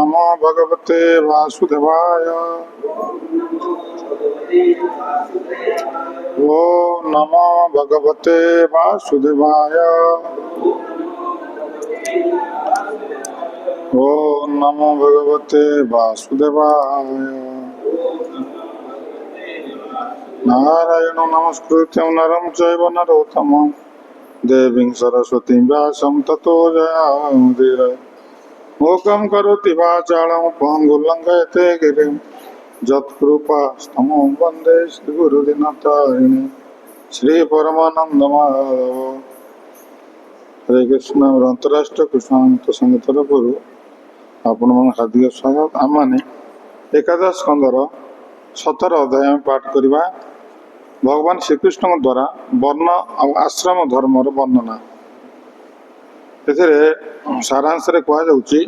नमो भगवते वासुदेवाय। ओम नमो भगवते वासुदेवाय। ओम नमो भगवते वासुदेवाय। नारायण नमस्कृत्य नरं चैव नरोत्तमं देवीं सरस्वतीं व्यासं ततो जयामुदीरये। मूकं करोति वाचालं पङ्गुलङ्घयते गिरिं यत्कृपास्तमं वन्दे श्रीगुरुदिनतारिणीं। श्रीपरमानन्दमाधव। हरे कृष्ण। अंतरराष्ट्रीय कृष्णानंद संघ तरफ आपण हार्दिक स्वागत। आम एकादश स्कंदर 17 अध्याय पाठ करवा। भगवान श्रीकृष्ण द्वारा वर्ण और आश्रम धर्म वर्णना। सारांश कहुच्छी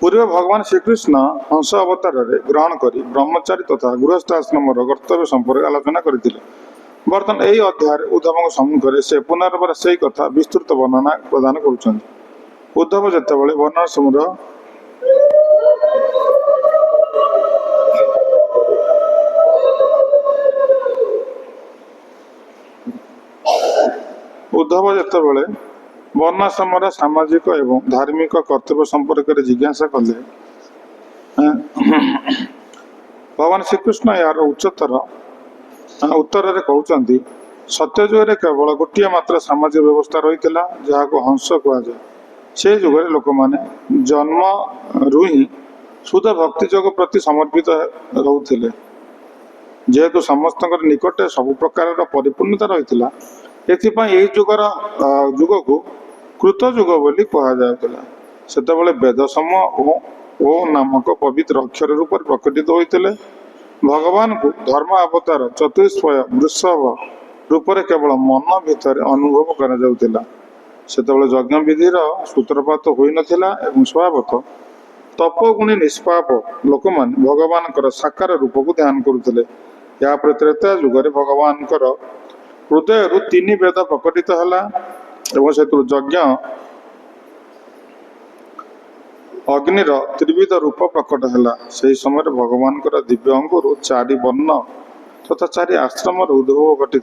पूर्व भगवान श्रीकृष्ण हंस अवतार ग्रहण कर ब्रह्मचारी तथा गृहस्थ आश्रम कर्तव्य संपर्क आलोचना करते। बर्तमान यही अध्याय उद्धव सम्मुखें से पुनर्बार से कथा विस्तृत वर्णना प्रदान कर। उद्धव जितेबाला वर्णना समूह उद्धव जितेबाला वर्णाश्रम सामाजिक एवं धार्मिक कर्तव्य संपर्क में जिज्ञासा कले। भगवान श्रीकृष्ण यार उच्चतर उत्तर कहते सत्यजुगे केवल गोटे मात्र सामाजिक व्यवस्था रही जहाँ को हंस कहुए। से जुगे लोक मैंने जन्म रु ही शुद्ध भक्ति जोग प्रति समर्पित रोते। जेहेतु समस्त निकट सब प्रकार परिपूर्णता रही एथि जुगर जुग को कृत जुग बोली कहुला। सेतबेले वेद सम ओ नामक पवित्र अक्षर रूप प्रकटित होते। भगवान को धर्म अवतार चतुष्पय वृषभ रूप केवल मन भितर अनुभव करा। सेतबेले यज्ञ विधिर सूत्रपात होई नथिला एवं स्वभावत तपगुणी निष्पाप लोक मान भगवान साकार रूप को ध्यान करुले। या त्रेता जुगे भगवान हृदय रु 3 वेद प्रकटित है एवं से यज्ञ अग्निर त्रिविध रूप प्रकट है। से समय भगवान दिव्य अंगु 4 वर्ण तथा 4 आश्रम उद्भव घटी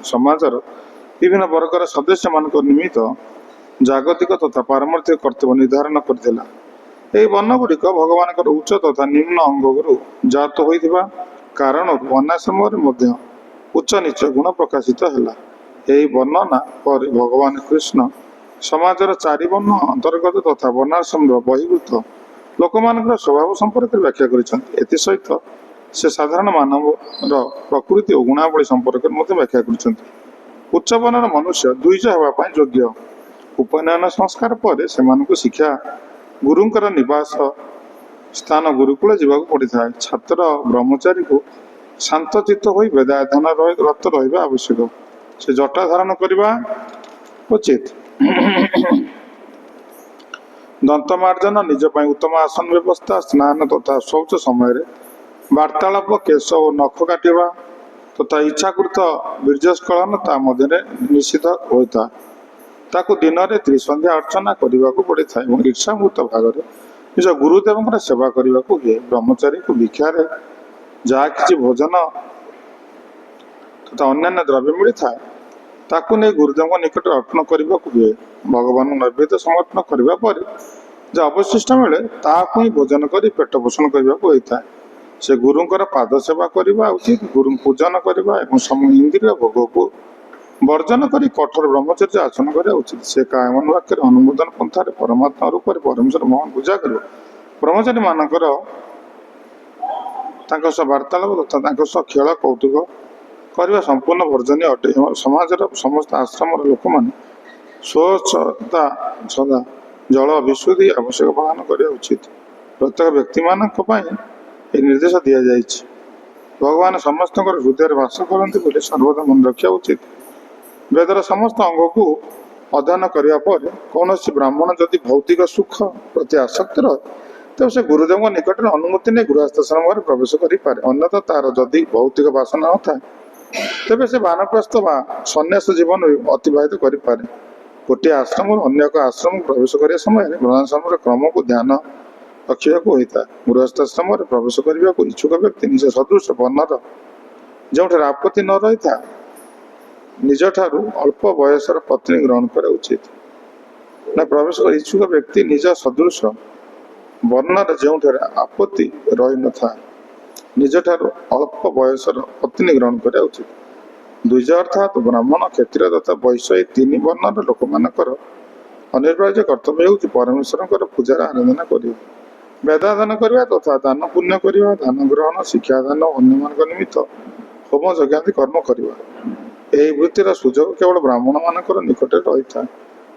समाजर विभिन्न वर्गर सदस्य मान निमित्त जागतिक तथा पारमार्थिक कर्तव्य निर्धारण करथिला। एही वर्ण गुड़िक भगवान उच्च तथा निम्न अंगु जात होइथिबा कारण वर्णाश्रम मध्य उच्च नीच गुण प्रकाशित है। यही वर्णना पर भगवान कृष्ण समाजर 4 वर्ण अंतर्गत तथा वर्णाश्रम बहिर्भूत लोक मान स्वभाव संपर्क व्याख्या कर सहित से साधारण मानव प्रकृति और गुणावली संपर्क व्याख्या कर। उच्च वर्णर मनुष्य द्विज होगापी योग्य। उपनयन संस्कार पर से शिक्षा गुरुंकर निवास स्थान गुरुकुल जावाक पड़ता है। छात्र ब्रह्मचारी को शांतचित्त हो वेदाध्ययन रत रहा आवश्यक। से जटा धारण करने उचित। दंतमार्जन निजपाई उत्तम आसन व्यवस्था स्नान तथा शौच समय वार्तालाप केश और नख काटिबा तथा इच्छाकृत वीर्यस्खलन ता मध्य निषिद्ध होता। ताकू दिन में त्रिसंध्या अर्चना करने को पड़ता है। ईर्षामुक्त भाग में निज गुरुदेव सेवा करने को हुए। ब्रह्मचारी को भिक्षार जहाँ कि भोजन तथा अन्य द्रव्य मिलता है ताकू नहीं गुरुदेव निकट अर्पण करने को हुए। भगवान नैवेद्य समर्पण करने पर जो अवशिष्ट मिले ताकू ही भोजन कर पेट पोषण करने को होता है। से गुरुंकर पाद सेवा करने उचित। गुरु पूजन करने इंद्रिय भोग को वर्जन कर कठोर ब्रह्मचर्य आचरण करने उचित। से कायमन वाक्य अनुमोदन पंथार परमात्मा रूप परमेश्वर मोहन पूजा कर ब्रह्मचारी मानकर वार्तालाप तथा खेल कौतुक करने संपूर्ण वर्जनीय अटे। समाजर समस्त आश्रम लोक मैंने स्वच्छता सदा जल विशुद्धि आवश्यक पालन करने उचित। प्रत्येक व्यक्ति मान निर्देश दि जाए। भगवान समस्त हृदय वास करते सर्वदा मन रखा उचित। वेदर समस्त अंग को अध्ययन करने पर कौन ब्राह्मण जदि भौतिक सुख प्रति आसक्त रहे तो से गुरुदेव निकट अनुमति नहीं गृहस्थाश्रम प्रवेश करें। अन्यथा तार जदि भौतिक वासना न था तेरे से वानप्रस्थ सन्यास जीवन अतिवाहित करें। ଗୋଟିଏ ଆଶ୍ରମରୁ ଅନ୍ୟ ଏକ ଆଶ୍ରମକୁ ପ୍ରବେଶ କରିବା ସମୟରେ ବର୍ଣ୍ଣାଶ୍ରମର କ୍ରମକୁ ଧ୍ୟାନ ରଖିବାକୁ ହୋଇଥାଏ। ଗୃହସ୍ଥାଶ୍ରମରେ ପ୍ରବେଶ କରିବାକୁ ଇଚ୍ଛୁକ ବ୍ୟକ୍ତି ନିଜ ସଦୃଶ ବର୍ଣ୍ଣର ଯେଉଁଠାରେ ଆପତ୍ତି ନ ରହିଥାଏ ନିଜଠାରୁ ଅଳ୍ପ ବୟସର ପତ୍ନୀ ଗ୍ରହଣ କରିବା ଉଚିତ। ନା ପ୍ରବେଶ କରି ଇଚ୍ଛୁକ ବ୍ୟକ୍ତି ନିଜ ସଦୃଶ ବର୍ଣ୍ଣର ଯେଉଁଠାରେ ଆପତ୍ତି ରହିନଥାଏ ନିଜଠାରୁ ଅଳ୍ପ ବୟସର ପତ୍ନୀ ଗ୍ରହଣ କରିବା ଉଚିତ। ଦ୍ୱିଜ ଅର୍ଥାତ୍ ବ୍ରାହ୍ମଣ, କ୍ଷତ୍ରିୟ ତଥା ବୈଶ୍ୟ ଏହି ତିନି ବର୍ଣ୍ଣର ଲୋକମାନଙ୍କର ଅନିବାର୍ଯ୍ୟ କର୍ତ୍ତବ୍ୟ ହେଉଛି ପରମେଶ୍ୱରଙ୍କର ପୂଜାର ଆରାଧନା କରିବା, ବେଦାଦାନ କରିବା ତଥା ଦାନ ପୁଣ୍ୟ କରିବା, ଦାନ ଗ୍ରହଣ, ଶିକ୍ଷାଦାନ ଓ ଅନ୍ୟମାନଙ୍କ ନିମିତ୍ତ ହୋମ ଯଜ୍ଞାଦି କର୍ମ କରିବା। ଏହି ବୃତ୍ତିର ସୁଯୋଗ କେବଳ ବ୍ରାହ୍ମଣମାନଙ୍କର ନିକଟରେ ରହିଥାଏ।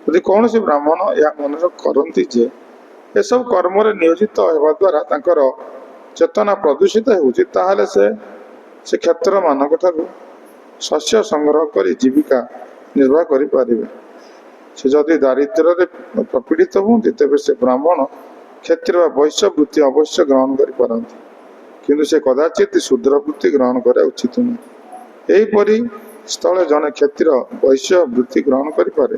ଯଦି କୌଣସି ବ୍ରାହ୍ମଣ ଏହା ମନେ କରନ୍ତି ଯେ ଏସବୁ କର୍ମରେ ନିୟୋଜିତ ହେବା ଦ୍ୱାରା ତାଙ୍କର ଚେତନା ପ୍ରଦୂଷିତ ହେଉଛି, ତାହେଲେ ସେ କ୍ଷେତ୍ରମାନଙ୍କ ଠାରୁ ଶସ୍ୟ ସଂଗ୍ରହ କରି ଜୀବିକା ନିର୍ବାହ କରିପାରିବେ। ସେ ଯଦି ଦାରିଦ୍ର୍ୟରେ ପ୍ରପୀଡ଼ିତ ହୁଅନ୍ତି ତେବେ ସେ ବ୍ରାହ୍ମଣ, କ୍ଷତ୍ରିୟ ବା ବୈଶ୍ୟ ବୃତ୍ତି ଅବଶ୍ୟ ଗ୍ରହଣ କରିପାରନ୍ତି, କିନ୍ତୁ ସେ କଦାଚିତ୍ ଶୂଦ୍ର ବୃତ୍ତି ଗ୍ରହଣ କରିବା ଉଚିତ ନୁହେଁ। ଏହିପରି ସ୍ଥଳେ ଜଣେ କ୍ଷତ୍ରିୟ ବୈଶ୍ୟ ବୃତ୍ତି ଗ୍ରହଣ କରିପାରେ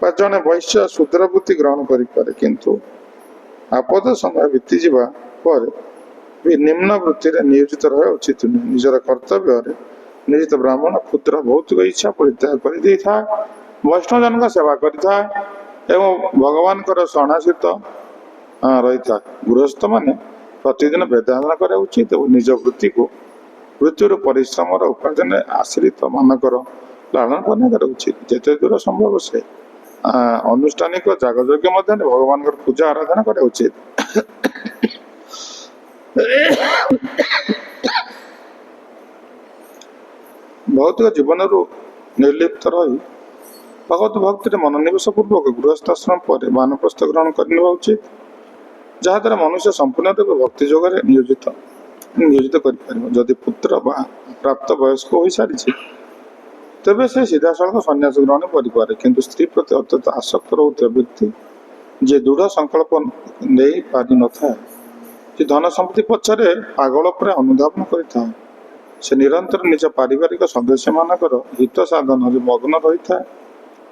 ବା ଜଣେ ବୈଶ୍ୟ ଶୂଦ୍ର ବୃତ୍ତି ଗ୍ରହଣ କରିପାରେ, କିନ୍ତୁ ଆପଦ ସମୟ ବିତିଯିବା ପରେ ବି ନିମ୍ନ ବୃତ୍ତିରେ ନିୟୋଜିତ ରହିବା ଉଚିତ ନୁହେଁ। ନିଜର କର୍ତ୍ତବ୍ୟରେ ନିୟୋଜିତ ବ୍ରାହ୍ମଣ କ୍ଷୁଦ୍ର ଭୌତିକ ଇଚ୍ଛା ପରିତ୍ୟାଗ କରିଦେଇଥାଏ, ବୈଷ୍ଣବଜନଙ୍କ ସେବା କରିଥାଏ ଏବଂ ଭଗବାନଙ୍କର ଶରଣାଗତ ରହିଥାଏ। ଗୃହସ୍ଥମାନେ ପ୍ରତିଦିନ ବେଦାନ୍ତନ କରିବା ଉଚିତ ଏବଂ ନିଜ ବୃତ୍ତିରୁ ପରିଶ୍ରମର ଉପାର୍ଜନରେ ଆଶ୍ରିତ ମାନଙ୍କର ଲାଳନ ପାଳନ କରିବା ଉଚିତ। ଯେତେ ଦୂର ସମ୍ଭବ ସେ ଅନୁଷ୍ଠାନିକ ଯାଗଯଜ୍ଞ ମଧ୍ୟରେ ଭଗବାନଙ୍କର ପୂଜା ଆରାଧନା କରିବା ଉଚିତ। ଭୌତିକ ଜୀବନରୁ ନିର୍ଲିପ୍ତ ରହି ଭଗବତ ଭକ୍ତିରେ ମନୋନିବେଶ ପୂର୍ବକ ଗୃହସ୍ଥାଶ୍ରମ ପରେ ବାନପ୍ରସ୍ଥ ଗ୍ରହଣ କରିନେବା ଉଚିତ, ଯାହାଦ୍ୱାରା ମନୁଷ୍ୟ ସମ୍ପୂର୍ଣ୍ଣ ରୂପେ ଭକ୍ତି ଯୋଗରେ ନିୟୋଜିତ କରିପାରିବ। ଯଦି ପୁତ୍ର ବା ପ୍ରାପ୍ତ ବୟସ୍କ ହୋଇସାରିଛି ତେବେ ସେ ସିଧାସଳଖ ସନ୍ନ୍ୟାସ ଗ୍ରହଣ କରିପାରେ, କିନ୍ତୁ ସ୍ତ୍ରୀ ପ୍ରତି ଅତ୍ୟନ୍ତ ଆସକ୍ତ ରହୁଥିବା ବ୍ୟକ୍ତି ଯିଏ ଦୃଢ଼ ସଂକଳ୍ପ ନେଇ ପାରିନଥାଏ, ଯେ ଧନ ସମ୍ପତ୍ତି ପଛରେ ପାଗଳ ପରେ ଅନୁଧାବନ କରିଥାଏ, ସେ ନିରନ୍ତର ନିଜ ପାରିବାରିକ ସଦସ୍ୟମାନଙ୍କର ହିତ ସାଧନରେ ମଗ୍ନ ରହିଥାଏ,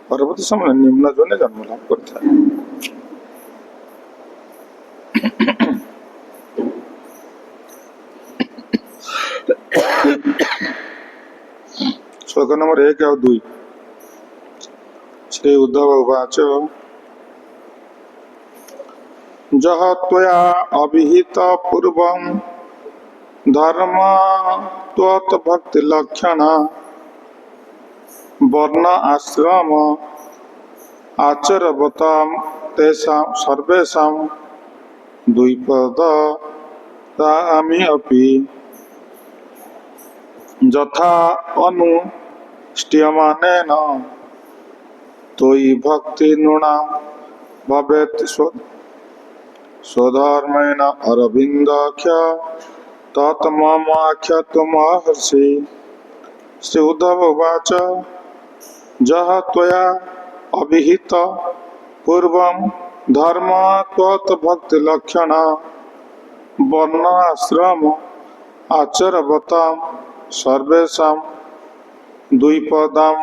ପରବର୍ତ୍ତୀ ସମୟରେ ନିମ୍ନ ଯୋନିରେ ଜନ୍ମ ଲାଭ କରିଥାଏ। ଶ୍ଲୋକ ନମ୍ବର 1 ଆଉ 2। ଶ୍ରୀ ଉଦ୍ଧବ ଉବାଚ ଯଃ ତ୍ୱୟା ଅଭିହିତ ପୂର୍ବଂ ଧର୍ମ ତ୍ୱତ୍ ଭକ୍ତି ଲକ୍ଷଣ ବର୍ଣ୍ଣ ଆଶ୍ରମ ଆଚରବତାଂ ତେଷାଂ ସର୍ବେଷାଂ ଦ୍ୱିପଦାମି ଅପି ଯଥା ଅନୁଷ୍ଠିୟମାନେନ ତ୍ୱୟି ଭକ୍ତି ନୃଣାଂ ଭବେତ୍ स्वधर्मेण अरविंदाख्य तत्ममाख्यातु महर्षि। श्री उद्धव उवाच जह त्वया अभिहित पूर्वं धर्म त्वत् भक्ति लक्षण वर्ण आश्रम आचरवतां सर्वेषां द्विपदाम्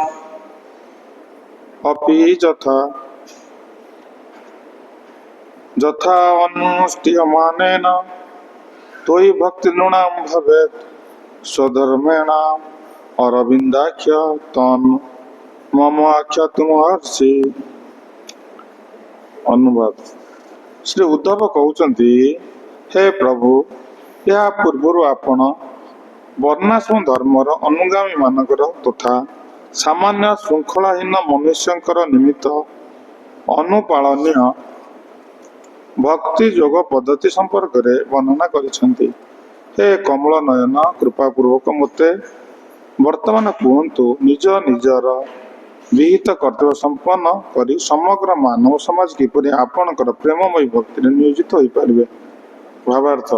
अपि यथा अनुष्ठीयमानेन त्वयि भक्ति नृणां भवेत् स्वधर्मेण अरविंदाख्य तन् मम आख्यातु महर्षि। अनुवाद। श्री उद्धव कहते हे प्रभु, या पूर्वर आपण वर्णाश्रम धर्मर अनुगामी मानकर तथा सामान्य श्रृंखलाहीन मनुष्यंकर निमित्त अनुपालनीय भक्ति योग पद्धति संपर्क में वर्णना करिसेंती। हे कमल नयन, कृपापूर्वक मते वर्तमान कहतु निज निजर विहित कर्तव्य संपन्न करी समग्र मानव समाज किपरि आपणकर प्रेममयी भक्ति नियोजित हो पारे। भावार्थ।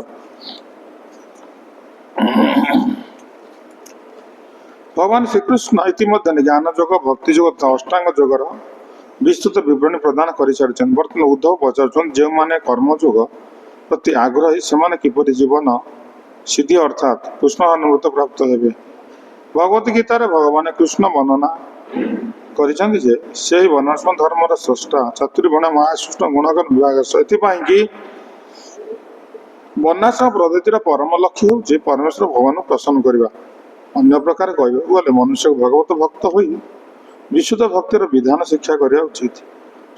भगवान श्रीकृष्ण इतिमध्य ज्ञान योग, भक्ति योग तथा अष्टांग योगर विस्तृत विवरणी प्रदान कर सारी। बर्तमान उद्धव पचार जो मैंने कर्मयोग प्रति आग्रही से किपरि जीवन सिद्धि अर्थात कृष्ण अनुभूत प्राप्त हे। भगवत गीतार भगवान कृष्ण वर्णना କରିଛନ୍ତି ଯେ ସେହି ବର୍ଣ୍ଣାଶ୍ରମ ଧର୍ମର ସ୍ରଷ୍ଟା ଚାତୁର୍ବର୍ଣ୍ଣ ମହାସୃଷ୍ଟ ଗୁଣଗଣ ବିଭାଗ ସେଥିପାଇଁ କି ବର୍ଣ୍ଣାଶ୍ରମ ପଦ୍ଧତିର ପରମ ଲକ୍ଷ୍ୟ ହେଉଛି ପରମେଶ୍ୱର ଭଗବାନଙ୍କୁ ପ୍ରସନ୍ନ କରିବା। ଅନ୍ୟ ପ୍ରକାର କହିବାକୁ ଗଲେ ମନୁଷ୍ୟକୁ ଭଗବତ ଭକ୍ତ ହୋଇ ବିଶୁଦ୍ଧ ଭକ୍ତିର ବିଧାନ ଶିକ୍ଷା କରିବା ଉଚିତ।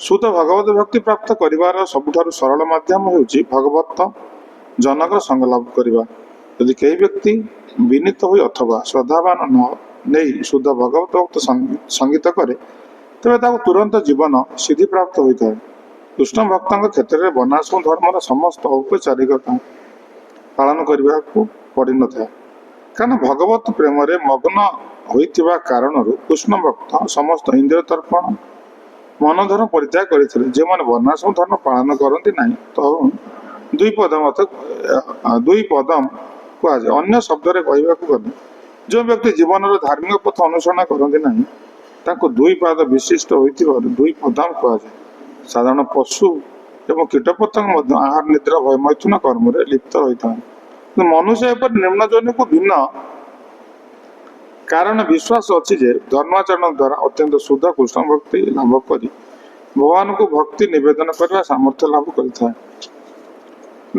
ଶୁଦ୍ଧ ଭଗବତ ଭକ୍ତି ପ୍ରାପ୍ତ କରିବାର ସବୁଠାରୁ ସରଳ ମାଧ୍ୟମ ହେଉଛି ଭଗବତ ଜନକର ସଙ୍ଗ ଲାଭ କରିବା। ଯଦି କେହି ବ୍ୟକ୍ତି ବିନୀତ ହୋଇ ଅଥବା ଶ୍ରଦ୍ଧାବାନ ନ ନେଇ ଶୁଦ୍ଧ ଭଗବତ ଭକ୍ତ ସଙ୍ଗୀତ କରେ ତେବେ ତାକୁ ତୁରନ୍ତ ଜୀବନ ସିଦ୍ଧି ପ୍ରାପ୍ତ ହୋଇଥାଏ। କୃଷ୍ଣ ଭକ୍ତଙ୍କ କ୍ଷେତ୍ରରେ ବର୍ଣ୍ଣାଶ୍ରମ ଧର୍ମର ସମସ୍ତ ଔପଚାରିକତା ପାଳନ କରିବାକୁ ପଡ଼ିନଥାଏ, କାରଣ ଭଗବତ ପ୍ରେମରେ ମଗ୍ନ ହୋଇଥିବା କାରଣରୁ କୃଷ୍ଣ ଭକ୍ତ ସମସ୍ତ ଇନ୍ଦ୍ରିୟ ତର୍ପଣ ମନୋଧର୍ମ ପରିତ୍ୟାଗ କରିଥିଲେ। ଯେଉଁମାନେ ବର୍ଣ୍ଣାଶ୍ରମ ଧର୍ମ ପାଳନ କରନ୍ତି ନାହିଁ ତ ଦୁଇ ପଦମ କୁହାଯାଏ। ଅନ୍ୟ ଶବ୍ଦରେ କହିବାକୁ ଗଲେ ଯେଉଁ ବ୍ୟକ୍ତି ଜୀବନର ଧାର୍ମିକ ପଥ ଅନୁସରଣ କରନ୍ତି ନାହିଁ ତାଙ୍କୁ ଦୁଇ ପାଦ ବିଶିଷ୍ଟ ହୋଇଥିବାରୁ ଦୁଇ ପଦାମ କୁହାଯାଏ। ସାଧାରଣ ପଶୁ ଏବଂ କୀଟପତଙ୍ଗ ମଧ୍ୟ ଆହାର ନିଦ୍ରା ଭୟ ମୈଥୁନ କର୍ମରେ ଲିପ୍ତ ହୋଇଥାନ୍ତି, କିନ୍ତୁ ମନୁଷ୍ୟ ଏପରି ନିମ୍ନ ଯୋନିକୁ ଭିନ୍ନ। କାରଣ ବିଶ୍ୱାସ ଅଛି ଯେ ଧର୍ମାଚରଣ ଦ୍ୱାରା ଅତ୍ୟନ୍ତ ଶୁଦ୍ଧ କୃଷ୍ଣ ଭକ୍ତି ଲାଭ କରି ଭଗବାନଙ୍କୁ ଭକ୍ତି ନିବେଦନ କରିବା ସାମର୍ଥ୍ୟ ଲାଭ କରିଥାଏ।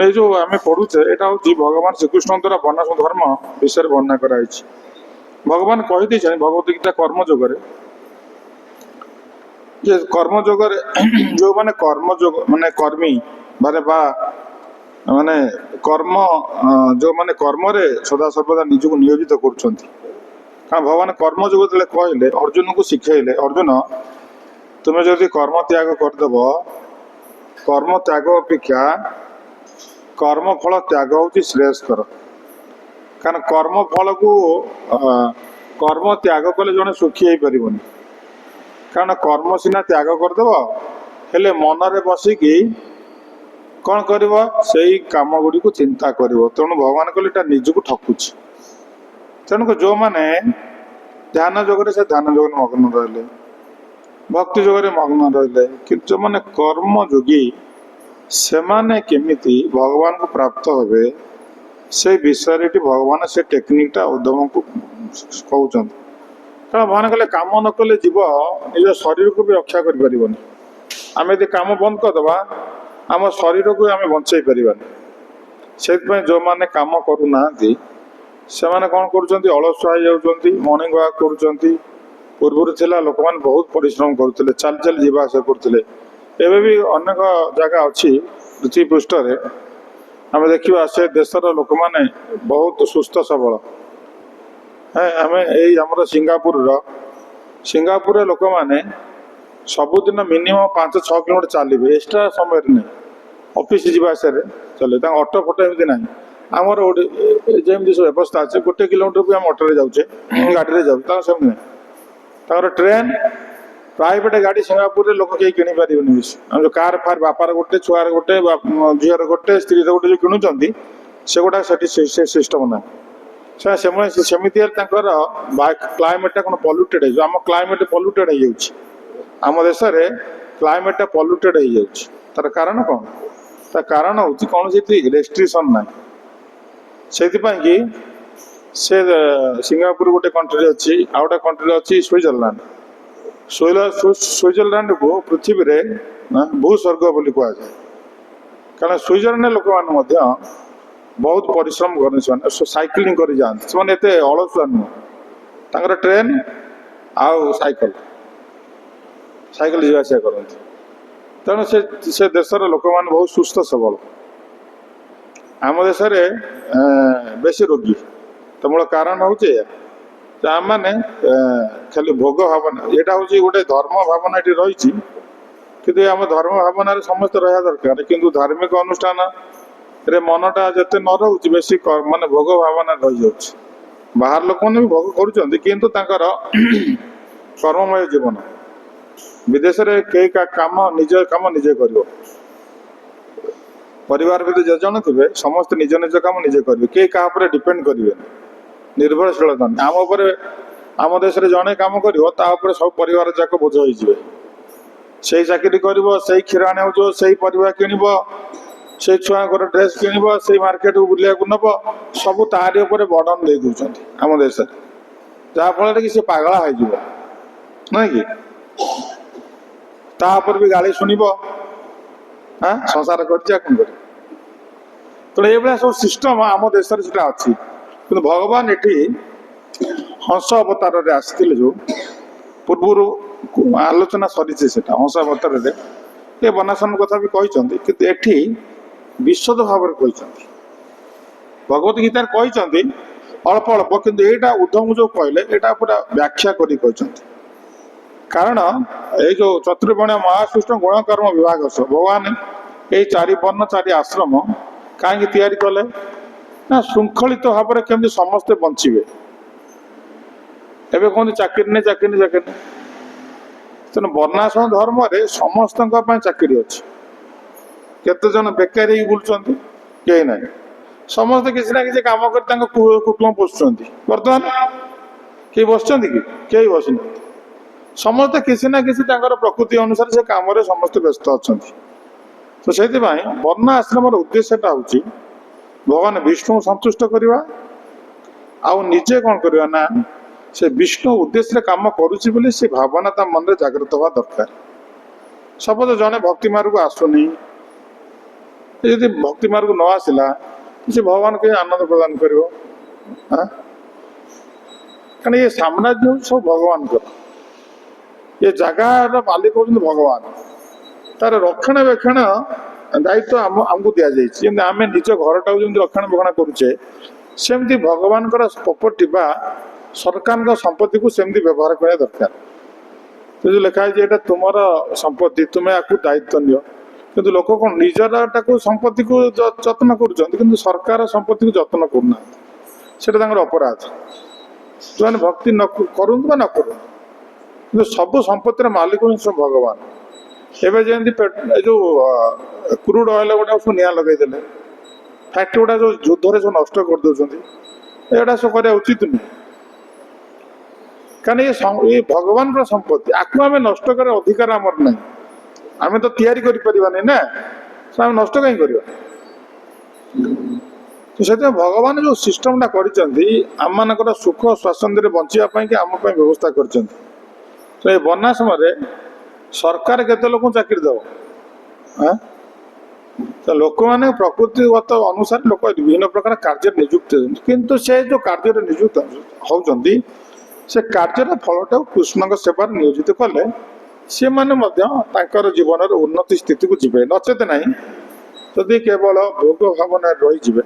এই যে আমি পড়ুছে এটা হচ্ছে ভগবান শ্রীকৃষ্ণ দ্বারা বর্ণাশ্রম ধর্ম বিষয়ে বর্ণনা করা হয়েছে। ভগবান কহিদেছেন ভগবত গীতা কর্মযোগরে যে কর্মযোগরে যে কর্মযোগ মানে কর্মী মানে কর্ম যে কর্মরে সদা সর্বদা নিজকে নিয়োজিত করছেন। কারণ ভগবান কর্মযোগ যেতে কহিলে অর্জুনকে শিখাইলে অর্জুন তুমি যদি কর্ম ত্যাগ করিদেব কর্ম ত্যাগ অপেক্ষা কর্মফল ত্যাগ হচ্ছে শ্রেয়স্কর। কারণ কর্মফলକୁ কর্ম ত্যাগ কলে জଣେ সুখী ହେଇପାରିବନି। କାରଣ କର୍ମ ସିନା ତ୍ୟାଗ କରିଦେବ ହେଲେ ମନରେ ବସିକି କ'ଣ କରିବ ସେଇ କାମ ଗୁଡ଼ିକୁ ଚିନ୍ତା କରିବ। ତେଣୁ ଭଗବାନ କହିଲେ ଏଟା ନିଜକୁ ଠକୁଛି। ତେଣୁକୁ ଯେଉଁମାନେ ଧ୍ୟାନ ଯୋଗରେ ସେ ଧ୍ୟାନ ଯୋଗରେ ମଗ୍ନ ରହିଲେ, ଭକ୍ତି ଯୋଗରେ ମଗ୍ନ ରହିଲେ, କିନ୍ତୁ ଯେଉଁମାନେ କର୍ମ ଯୋଗୀ ସେମାନେ କେମିତି ଭଗବାନଙ୍କୁ ପ୍ରାପ୍ତ ହେବେ ସେ ବିଷୟରେ ଏଠି ଭଗବାନ ସେ ଟେକ୍ନିକଟା ଉଦ୍ଧବଙ୍କୁ କହୁଛନ୍ତି। କାରଣ ଭଗବାନ କହିଲେ କାମ ନ କଲେ ଜୀବ ନିଜ ଶରୀରକୁ ବି ରକ୍ଷା କରିପାରିବନି। ଆମେ ଯଦି କାମ ବନ୍ଦ କରିଦେବା ଆମ ଶରୀରକୁ ଆମେ ବଞ୍ଚେଇ ପାରିବାନି। ସେଥିପାଇଁ ଯେଉଁମାନେ କାମ କରୁନାହାନ୍ତି ସେମାନେ କ'ଣ କରୁଛନ୍ତି ଅଳସୁଆ ହେଇଯାଉଛନ୍ତି, ମର୍ଣ୍ଣିଂ ୱାକ୍ କରୁଛନ୍ତି। ପୂର୍ବରୁ ଥିଲା ଲୋକମାନେ ବହୁତ ପରିଶ୍ରମ କରୁଥିଲେ, ଚାଲି ଚାଲି ଯିବା ଆସିବା କରୁଥିଲେ। ଏବେ ବି ଅନେକ ଜାଗା ଅଛି ପୃଥିବୀ ପୃଷ୍ଠରେ ଆମେ ଦେଖିବା ସେ ଦେଶର ଲୋକମାନେ ବହୁତ ସୁସ୍ଥ ସବଳ। ଆମେ ଏଇ ଆମର ସିଙ୍ଗାପୁରରେ ଲୋକମାନେ ସବୁଦିନ ମିନିମମ୍ 5-6 କିଲୋମିଟର ଚାଲିବେ, ଏକ୍ସଟ୍ରା ସମୟରେ ନାହିଁ। ଅଫିସ ଯିବା ଆସିବାରେ ଚାଲିବେ, ତାଙ୍କ ଅଟୋ ଫଟୋ ଏମିତି ନାହିଁ। ଆମର ଯେମିତି ସବୁ ବ୍ୟବସ୍ଥା ଅଛି 1 କିଲୋମିଟର ବି ଆମେ ଅଟୋରେ ଯାଉଛେ, ଗାଡ଼ିରେ ଯାଉଛେ, ତାଙ୍କର ସେମିତି ନାହିଁ। ତାଙ୍କର ଟ୍ରେନ୍ ପ୍ରାଇଭେଟ ଗାଡ଼ି ସିଙ୍ଗାପୁରରେ ଲୋକ କେହି କିଣିପାରିବେନି। ବେଶୀ ଆମେ ଯେଉଁ କାର୍ ଫାର୍ ବାପାର ଗୋଟେ, ଛୁଆର ଗୋଟେ, ଝିଅର ଗୋଟେ, ସ୍ତ୍ରୀର ଗୋଟେ ଯେଉଁ କିଣୁଛନ୍ତି ସେଗୁଡ଼ା ସେଠି ସେ ସିଷ୍ଟମ ନାହିଁ। ସେମିତି ହେଲେ ତାଙ୍କର କ୍ଲାଇମେଟଟା କ'ଣ ପଲ୍ୟୁଟେଡ୍ ହେଇଯିବ। ଆମ କ୍ଲାଇମେଟ ପଲ୍ୟୁଟେଡ୍ ହେଇଯାଉଛି, ଆମ ଦେଶରେ କ୍ଲାଇମେଟଟା ପଲ୍ୟୁଟେଡ୍ ହେଇଯାଉଛି। ତାର କାରଣ କ'ଣ? ତା କାରଣ ହେଉଛି କୌଣସି ରେଷ୍ଟ୍ରିକ୍ସନ୍ ନାହିଁ। ସେଇଥିପାଇଁ କି ସେ ସିଙ୍ଗାପୁର ଗୋଟେ କଣ୍ଟ୍ରି ଅଛି, ଆଉ ଗୋଟେ କଣ୍ଟ୍ରି ଅଛି ସୁଇଜରଲ୍ୟାଣ୍ଡ। ସୁଇଜରଲ୍ୟାଣ୍ଡକୁ ପୃଥିବୀରେ ଭୂସ୍ୱର୍ଗ ବୋଲି କୁହାଯାଏ। କାରଣ ସୁଇଜରଲ୍ୟାଣ୍ଡ ଲୋକମାନେ ମଧ୍ୟ ବହୁତ ପରିଶ୍ରମ କରନ୍ତି। ସେମାନେ ସାଇକ୍ଲିଂ କରି ଯାଆନ୍ତି, ସେମାନେ ଏତେ ଅଳସୁଆ ନୁହଁ। ତାଙ୍କର ଟ୍ରେନ୍ ଆଉ ସାଇକେଲ ଯିବା ଆସିବା କରନ୍ତି। ତେଣୁ ସେ ଦେଶର ଲୋକମାନେ ବହୁତ ସୁସ୍ଥ ସବଳ। ଆମ ଦେଶରେ ବେଶୀ ରୋଗୀ। ତ ମୂଳ କାରଣ ହେଉଛି ଏଇଆ, ଆମମାନେ ଖାଲି ଭୋଗ ଭାବନା, ଏଇଟା ହେଉଛି ଗୋଟେ ଧର୍ମ ଭାବନା ଏଠି ରହିଛି। କିନ୍ତୁ ଆମ ଧର୍ମ ଭାବନାରେ ସମସ୍ତେ ରହିବା ଦରକାର, କିନ୍ତୁ ଧାର୍ମିକ ଅନୁଷ୍ଠାନରେ ମନଟା ଯେତେ ନ ରହୁଛି ବେଶୀ ଭୋଗ ଭାବନାରେ ରହିଯାଉଛି। ବାହାର ଲୋକମାନେ ବି ଭୋଗ କରୁଛନ୍ତି କିନ୍ତୁ ତାଙ୍କର କର୍ମମୟ ଜୀବନ। ବିଦେଶରେ କେହି ନିଜ କାମ ନିଜେ କରିବ। ପରିବାର ଭିତରେ ଯେ ଜଣ ଥିବେ ସମସ୍ତେ ନିଜ ନିଜ କାମ ନିଜେ କରିବେ, କେହି କାହା ଉପରେ ଡିପେଣ୍ଡ କରିବେନି, ନିର୍ଭରଶୀଳତା ନାହିଁ। ଆମ ଉପରେ ଆମ ଦେଶରେ ଜଣେ କାମ କରିବ ତା ଉପରେ ସବୁ ପରିବାର ଯାକ ବୋଝ ହେଇଯିବେ। ସେଇ ଚାକିରି କରିବ, ସେଇ କ୍ଷୀର ଆଣିବାକୁ ଯିବ, ସେଇ ପରିବା କିଣିବ, ସେଇ ଛୁଆଙ୍କର ଡ୍ରେସ୍ କିଣିବ, ସେଇ ମାର୍କେଟକୁ ବୁଲିବାକୁ ନେବ, ସବୁ ତାରି ଉପରେ ବର୍ଡ଼ନ ଦେଇ ଦେଉଛନ୍ତି ଆମ ଦେଶରେ। ଯାହାଫଳରେ କି ସେ ପାଗଳା ହେଇଯିବ, ନାଇଁ କି? ତାପରେ ବି ଗାଳି ଶୁଣିବ, ସଂସାର କରିଛି ଆଉ କଣ କରିବ। ତେଣୁ ଏଇଭଳିଆ ସବୁ ସିଷ୍ଟମ ଆମ ଦେଶରେ ସେଟା ଅଛି। କିନ୍ତୁ ଭଗବାନ ଏଠି ହଂସ ଅବତାରରେ ଆସିଥିଲେ, ଯୋଉ ପୂର୍ବରୁ ଆଲୋଚନା ସରିଛି ସେଟା ହଂସ ଅବତାରରେ ଏ ବନାସନ କଥା ବି କହିଛନ୍ତି, କିନ୍ତୁ ଏଠି ବିଶଦ ଭାବରେ କହିଛନ୍ତି। ଭଗବତ ଗୀତାରେ କହିଛନ୍ତି ଅଳ୍ପ ଅଳ୍ପ, କିନ୍ତୁ ଏଇଟା ଉଦ୍ଧମ ଯୋଉ କହିଲେ ଏଇଟା ପୁରା ବ୍ୟାଖ୍ୟା କରି କହିଛନ୍ତି। କାରଣ ଏଇ ଯୋଉ ଚତୁର୍ବର୍ଣ୍ଣ୍ୟ ମହାସୃଷ୍ଟ ଗୁଣକର୍ମ ବିଭାଗ ଭଗବାନ ଏଇ 4 ବର୍ଣ୍ଣ 4 ଆଶ୍ରମ କାହିଁକି ତିଆରି କଲେ ନା ଶୃଙ୍ଖଳିତ ଭାବରେ କେମିତି ସମସ୍ତେ ବଞ୍ଚିବେ। ଏବେ କୁହନ୍ତି ଚାକିରି ନେଇ ଚାକିରି ନେଇ ଚାକିରି ନେଇ, ତେଣୁ ବର୍ଣ୍ଣାଶ୍ରମ ଧର୍ମରେ ସମସ୍ତଙ୍କ ପାଇଁ ଚାକିରି ଅଛି। କେତେ ଜଣ ବେକାରୀ ହେଇକି ବୁଲୁଛନ୍ତି? କେହି ନାହିଁ। ସମସ୍ତେ କିଛି ନା କିଛି କାମ କରି ତାଙ୍କ କୁଟୁମ୍ବ ପୋଷୁଛନ୍ତି। ବର୍ତ୍ତମାନ କେହି ବସିଛନ୍ତି କି? କେହି ବସିନାହାନ୍ତି। ସମସ୍ତେ କିଛି ନା କିଛି ତାଙ୍କର ପ୍ରକୃତି ଅନୁସାରେ ସେ କାମରେ ସମସ୍ତେ ବ୍ୟସ୍ତ ଅଛନ୍ତି। ତ ସେଇଥିପାଇଁ ବର୍ଣ୍ଣ ଆଶ୍ରମର ଉଦ୍ଦେଶ୍ୟଟା ହେଉଛି ଭଗବାନ ବିଷ୍ଣୁଙ୍କୁ ସନ୍ତୁଷ୍ଟ କରିବା, ଆଉ ନିଜେ କ'ଣ କରିବା ନା ସେ ବିଷ୍ଣୁ ଉଦ୍ଦେଶ୍ୟରେ କାମ କରୁଛି ବୋଲି ସେ ଭାବନା ତା ମନରେ ଜାଗ୍ରତ ହେବା ଦରକାର। ସପୋଜ ଜଣେ ଭକ୍ତି ମାର୍ଗକୁ ଆସୁନି, ଯଦି ଭକ୍ତି ମାର୍ଗକୁ ନ ଆସିଲା ସେ ଭଗବାନ କେହି ଆନନ୍ଦ ପ୍ରଦାନ କରିବ? କାରଣ ଏ ସାମ୍ରାଜ୍ୟ ହେଉଛି ସବୁ ଭଗବାନଙ୍କର। ଏ ଜାଗାର ମାଲିକ ହେଉଛନ୍ତି ଭଗବାନ। ତାର ରକ୍ଷଣାବେକ୍ଷଣ ଦାୟିତ୍ୱ ଆମକୁ ଦିଆଯାଇଛି। ଯେମିତି ଆମେ ନିଜ ଘରଟାକୁ ଯେମିତି ରକ୍ଷଣାବେକ୍ଷଣ କରୁଛେ, ସେମିତି ଭଗବାନଙ୍କର ପ୍ରପର୍ଟି ବା ସରକାରଙ୍କ ସମ୍ପତ୍ତିକୁ ସେମିତି ବ୍ୟବହାର କରିବା ଦରକାର। ଯଦି ଲେଖା ହେଇଛି ଏଇଟା ତୁମର ସମ୍ପତ୍ତି, ତୁମେ ୟାକୁ ଦାୟିତ୍ୱ ନିଅ, କିନ୍ତୁ ଲୋକ କ'ଣ ନିଜରଟାକୁ ସମ୍ପତ୍ତିକୁ ଯତ୍ନ କରୁଛନ୍ତି, କିନ୍ତୁ ସରକାର ସମ୍ପତ୍ତିକୁ ଯତ୍ନ କରୁନାହାନ୍ତି। ସେଟା ତାଙ୍କର ଅପରାଧ। ସେମାନେ ଭକ୍ତି ନ କରନ୍ତୁ ବା ନ କରନ୍ତୁ, କିନ୍ତୁ ସବୁ ସମ୍ପତ୍ତିର ମାଲିକ ହିଁ ଭଗବାନ। ଏବେ ଯେମିତି ଏ ଯୋଉ କ୍ରୁଡ୍ ଅଏଲ ଗୋଟେ ସବୁ ନିଆଁ ଲଗେଇଦେଲେ, ଫ୍ୟାକ୍ଟ୍ରି ଗୁଡ଼ା ଯୋଉ ଯୁଦ୍ଧରେ ସବୁ ନଷ୍ଟ କରିଦେଉଛନ୍ତି, ଏଗୁଡ଼ା ସବୁ କରିବା ଉଚିତ ନୁହେଁ। କାରଣ ଏ ଭଗବାନଙ୍କର ସମ୍ପତ୍ତି, ଆକୁ ଆମେ ନଷ୍ଟ କରିବା ଅଧିକାର ଆମର ନାହିଁ। ଆମେ ତ ତିଆରି କରିପାରିବାନି ନା, ଆମେ ନଷ୍ଟ କାହିଁ କରିବା? ସେଥିପାଇଁ ଭଗବାନ ଯୋଉ ସିଷ୍ଟମଟା କରିଛନ୍ତି ଆମମାନଙ୍କର ସୁଖ ସ୍ୱାଚ୍ଛନ୍ଦ୍ୟରେ ବଞ୍ଚିବା ପାଇଁ କି ଆମ ପାଇଁ ବ୍ୟବସ୍ଥା କରିଛନ୍ତି। ତ ଏ ବର୍ଣ୍ଣାଶ୍ରମରେ ସରକାର କେତେ ଲୋକଙ୍କୁ ଚାକିରି ଦେବ? ତ ଲୋକମାନେ ପ୍ରକୃତିଗତ ଅନୁସାରେ ଲୋକ ବିଭିନ୍ନ ପ୍ରକାର କାର୍ଯ୍ୟରେ ନିଯୁକ୍ତ ହେଉଛନ୍ତି, କିନ୍ତୁ ସେ ଯୋଉ କାର୍ଯ୍ୟରେ ନିଯୁକ୍ତ ହେଉଛନ୍ତି ସେ କାର୍ଯ୍ୟର ଫଳଟାକୁ କୃଷ୍ଣଙ୍କ ସେବାରେ ନିୟୋଜିତ କଲେ ସେମାନେ ମଧ୍ୟ ତାଙ୍କର ଜୀବନର ଉନ୍ନତି ସ୍ଥିତିକୁ ଯିବେ। ନଚେତ ନାହିଁ, ଯଦି କେବଳ ଭୋଗ ଭାବନାରେ ରହିଯିବେ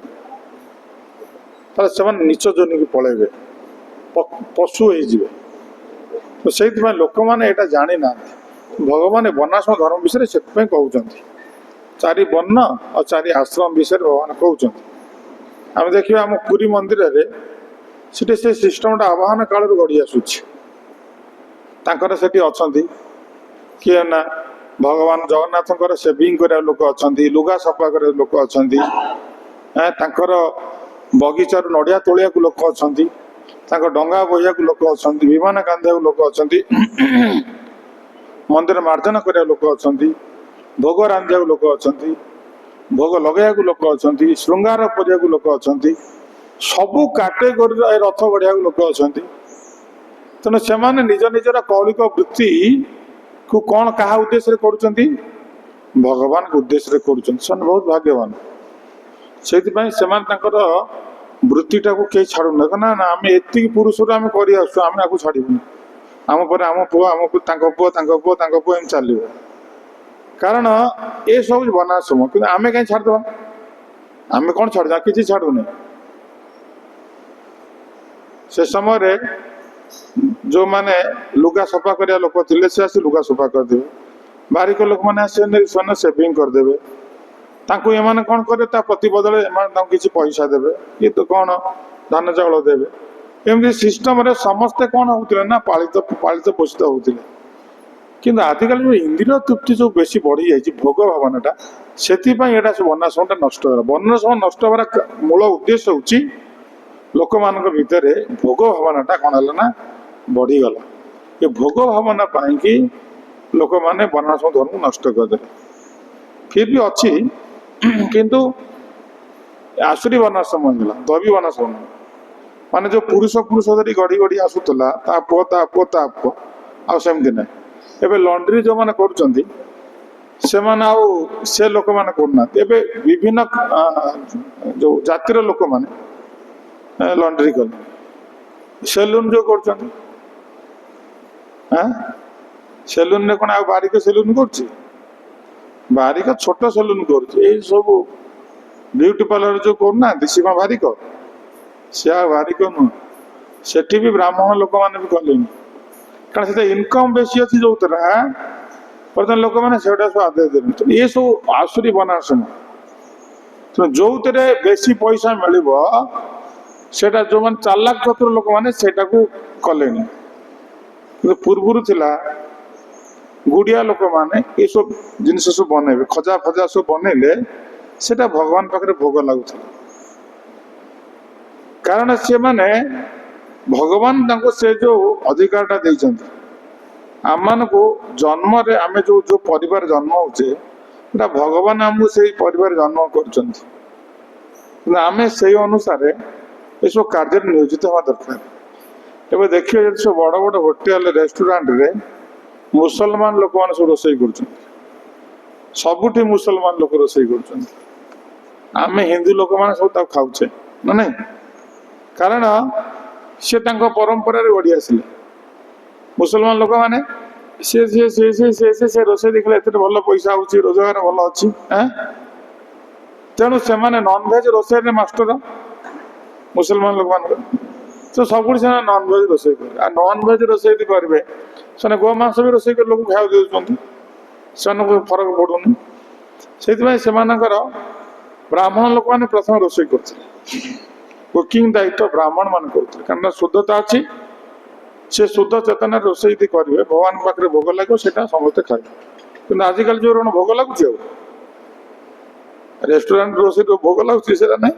ତାହେଲେ ସେମାନେ ନିଚ ଯୋନିକୁ ପଳେଇବେ, ପଶୁ ହେଇଯିବେ। ତ ସେଇଥିପାଇଁ ଲୋକମାନେ ଏଇଟା ଜାଣିନାହାନ୍ତି। ଭଗବାନ ବର୍ଣ୍ଣାଶ୍ରମ ଧର୍ମ ବିଷୟରେ ସେଥିପାଇଁ କହୁଛନ୍ତି, 4 ବର୍ଣ୍ଣ ଆଉ 4 ଆଶ୍ରମ ବିଷୟରେ ଭଗବାନ କହୁଛନ୍ତି। ଆମେ ଦେଖିବା ଆମ ପୁରୀ ମନ୍ଦିରରେ ସେଠି ସେ ସିଷ୍ଟମଟା ଆବାହନ କାଳରୁ ଗଢ଼ି ଆସୁଛି। ତାଙ୍କର ସେଠି ଅଛନ୍ତି କିଏ ନା ଭଗବାନ ଜଗନ୍ନାଥଙ୍କର ସେଭିଂ କରିବା ଲୋକ ଅଛନ୍ତି, ଲୁଗା ସଫା କରିବା ଲୋକ ଅଛନ୍ତି, ତାଙ୍କର ବଗିଚାରୁ ନଡ଼ିଆ ତୋଳିବାକୁ ଲୋକ ଅଛନ୍ତି, ତାଙ୍କ ଡଙ୍ଗା ବୋହିବାକୁ ଲୋକ ଅଛନ୍ତି, ବିମାନ କାନ୍ଧିବାକୁ ଲୋକ ଅଛନ୍ତି, ମନ୍ଦିର ମାର୍ଜନା କରିବା ଲୋକ ଅଛନ୍ତି, ଭୋଗ ରାନ୍ଧିବାକୁ ଲୋକ ଅଛନ୍ତି, ଭୋଗ ଲଗେଇବାକୁ ଲୋକ ଅଛନ୍ତି, ଶୃଙ୍ଗାର କରିବାକୁ ଲୋକ ଅଛନ୍ତି, ସବୁ କାଟେଗୋରୀର ଏ ରଥ ଗଢ଼ିବାକୁ ଲୋକ ଅଛନ୍ତି। ତେଣୁ ସେମାନେ ନିଜ ନିଜର କୌଳିକ ବୃତ୍ତିକୁ କ'ଣ କାହା ଉଦ୍ଦେଶ୍ୟରେ କରୁଛନ୍ତି? ଭଗବାନଙ୍କ ଉଦ୍ଦେଶ୍ୟରେ କରୁଛନ୍ତି। ସେମାନେ ବହୁତ ଭାଗ୍ୟବାନ। ସେଇଥିପାଇଁ ସେମାନେ ତାଙ୍କର ବୃତ୍ତିଟାକୁ କେହି ଛାଡ଼ୁନାହାନ୍ତି। ନା ନା, ଆମେ ଏତିକି ପୁରୁଷରୁ ଆମେ କରି ଆସୁଛୁ, ଆମେ ଆକୁ ଛାଡ଼ିବୁନି। ଆମ ପରେ ଆମ ପୁଅ, ତାଙ୍କ ପୁଅ, ତାଙ୍କ ପୁଅ, ତାଙ୍କ ପୁଅ, ଏମିତି ଚାଲିବ। କାରଣ ଏସବୁ ବର୍ଣ୍ଣାଶ୍ରମ, କିନ୍ତୁ ଆମେ କାହିଁ ଛାଡ଼ିଦେବା? ଆମେ କ'ଣ ଛାଡ଼ୁଛେ? କିଛି ଛାଡ଼ୁନି। ସେ ସମୟରେ ଯୋଉମାନେ ଲୁଗା ସଫା କରିବା ଲୋକ ଥିଲେ ସେ ଆସି ଲୁଗା ସଫା କରିଦେବେ, ବାରିକ ଲୋକମାନେ ଆସି ସେମାନେ ସେଭିଂ କରିଦେବେ। ତାଙ୍କୁ ଏମାନେ କ'ଣ କରିବେ? ତା ପ୍ରତି ବଦଳରେ ଏମାନେ ତାଙ୍କୁ କିଛି ପଇସା ଦେବେ, କି ତ କ'ଣ ଧାନ ଚାଉଳ ଦେବେ। ଏମିତି ସିଷ୍ଟମରେ ସମସ୍ତେ କ'ଣ ହଉଥିଲେ ନା ପାଳିତ ପୋଷିତ ହଉଥିଲେ। କିନ୍ତୁ ଆଜିକାଲି ଯୋଉ ଇନ୍ଦ୍ରିୟ ତୃପ୍ତି ଯୋଉ ବେଶୀ ବଢ଼ିଯାଇଛି, ଭୋଗ ଭାବନାଟା, ସେଥିପାଇଁ ଏଇଟା ସବୁ ବର୍ଣ୍ଣାଶ୍ରମଟା ନଷ୍ଟ ହେଲା। ବର୍ଣ୍ଣାଶ୍ରମ ନଷ୍ଟ ହେବାର ମୂଳ ଉଦ୍ଦେଶ୍ୟ ହେଉଛି ଲୋକମାନଙ୍କ ଭିତରେ ଭୋଗ ଭାବନାଟା କ'ଣ ହେଲା ନା ବଢ଼ିଗଲା। ଏ ଭୋଗ ଭାବନା ପାଇଁକି ଲୋକମାନେ ବର୍ଣ୍ଣାଶ୍ରମ ଧର୍ମକୁ ନଷ୍ଟ କରିଦେଲେ। ଫିର୍ ବି ଅଛି, କିନ୍ତୁ ଆସୁରୀ ବର୍ଣ୍ଣାଶ୍ରମ ହେଇଗଲା, ଦୈବୀ ବର୍ଣ୍ଣାଶ୍ରମ। ମାନେ ଯୋଉ ପୁରୁଷ ଧରି ଗଢ଼ି ଗଢ଼ି ଆସୁଥିଲା, ତା ପୁଅ ତା ପୁଅ ତା ପୁଅ, ଆଉ ସେମିତି ନାହିଁ। ଏବେ ଲଣ୍ଡ୍ରି ଯେଉଁମାନେ କରୁଛନ୍ତି ସେମାନେ ଆଉ ସେ ଲୋକମାନେ କରୁନାହାନ୍ତି। ଏବେ ବିଭିନ୍ନ ଯେଉଁ ଜାତିର ଲୋକମାନେ ଲଣ୍ଡ୍ରି କଲେ, ସେଲୁନ ଯେଉଁ କରୁଛନ୍ତି, ସେଲୁନରେ କ'ଣ ଆଉ ବାରିକ ସେଲୁନ କରୁଛି? ବାରିକ ଛୋଟ ସେଲୁନ କରୁଛି। ଏଇ ସବୁ ବିୟୁଟି ପାର୍ଲର ଯେଉଁ କରୁନାହାନ୍ତି, ସେ କ'ଣ ବାରିକ? ସେ ଆଉ ବାରିକ ନୁହଁ। ସେଠି ବି ବ୍ରାହ୍ମଣ ଲୋକମାନେ ବି କଲେନି, କାରଣ ସେଟା ଇନକମ୍ ବେଶୀ ଅଛି ଯୋଉଥିରେ ବର୍ତ୍ତମାନ ଲୋକମାନେ ସେଗୁଡ଼ା ସବୁ ଆଦାୟ ଦେଉଛନ୍ତି। ଏ ସବୁ ଆସୁରି ବନାସନ, ଯୋଉଥିରେ ବେଶୀ ପଇସା ମିଳିବ ସେଟା ଯୋଉମାନେ ଚାଲାକ ଚତୁର ଲୋକମାନେ ସେଇଟାକୁ କଲେଣି। କିନ୍ତୁ ପୂର୍ବରୁ ଥିଲା ଗୁଡ଼ିଆ ଲୋକମାନେ ଏସବୁ ଜିନିଷ ସବୁ ବନେଇବେ, ଖଜା ଫଜା ସବୁ ବନେଇଲେ ସେଟା ଭଗବାନ ପାଖରେ ଭୋଗ ଲାଗୁଥିଲା। କାରଣ ସେମାନେ ଭଗବାନ ତାଙ୍କୁ ସେ ଯୋଉ ଅଧିକାରଟା ଦେଇଛନ୍ତି। ଆମମାନଙ୍କୁ ଜନ୍ମରେ ଆମେ ଯୋଉ ଯୋଉ ପରିବାର ଜନ୍ମ ହଉଛେ, ସେଟା ଭଗବାନ ଆମକୁ ସେଇ ପରିବାର ଜନ୍ମ କରୁଛନ୍ତି। କିନ୍ତୁ ଆମେ ସେଇ ଅନୁସାରେ ଏସବୁ କାର୍ଯ୍ୟରେ ନିୟୋଜିତ ହେବା ଦରକାର। ଏବେ ଦେଖିବେ ଯଦି ସବୁ ବଡ଼ ବଡ଼ ହୋଟେଲ ରେଷ୍ଟୁରାଣ୍ଟରେ ମୁସଲମାନ ଲୋକମାନେ ସବୁ ରୋଷେଇ କରୁଛନ୍ତି, ସବୁଠି ମୁସଲମାନ ଲୋକ ରୋଷେଇ କରୁଛନ୍ତି। ଆମେ ହିନ୍ଦୁ ଲୋକମାନେ ସବୁ ତାକୁ ଖାଉଛେ ନା ନାଇଁ? କାରଣ ସେ ତାଙ୍କ ପରମ୍ପରାରେ ଗଢ଼ି ଆସିଲେ। ମୁସଲମାନ ଲୋକମାନେ ସେ ରୋଷେଇ ଦେଖିଲେ ଏତେ ଭଲ ପଇସା ହଉଛି, ରୋଜଗାର ଭଲ ଅଛି, ତେଣୁ ସେମାନେ ନନଭେଜ ରୋଷେଇରେ ମାଷ୍ଟର ମୁସଲମାନ ଲୋକମାନଙ୍କର। ତ ସବୁଠି ସେମାନେ ନନଭେଜ ରୋଷେଇ କରିବେ। ଆଉ ନନଭେଜ ରୋଷେଇ ଯଦି କରିବେ, ସେମାନେ ଗୋମାଂସ ବି ରୋଷେଇ କରି ଲୋକ ଖାଇବାକୁ ଦେଉଛନ୍ତି, ସେମାନଙ୍କୁ ଫରକ ପଡ଼ୁନି। ସେଇଥିପାଇଁ ସେମାନଙ୍କର ବ୍ରାହ୍ମଣ ଲୋକମାନେ ପ୍ରଥମେ ରୋଷେଇ କରୁଥିଲେ। କୁକିଂ ଦାୟିତ୍ୱ ବ୍ରାହ୍ମଣ ମାନେ କରୁଥିଲେ, କାରଣ ଶୁଦ୍ଧତା ଅଛି। ସେ ଶୁଦ୍ଧ ଚେତନାରେ ରୋଷେଇ ଯଦି କରିବେ, ଭଗବାନଙ୍କ ପାଖରେ ଭୋଗ ଲାଗିବ, ସେଇଟା ସମସ୍ତେ ଖାଇବେ। କିନ୍ତୁ ଆଜିକାଲି ଯୋଉ ଭୋଗ ଲାଗୁଛି, ଆଉ ରେଷ୍ଟୁରାଣ୍ଟ ରୋଷେଇ ଭୋଗ ଲାଗୁଛି ସେଟା ନାହିଁ।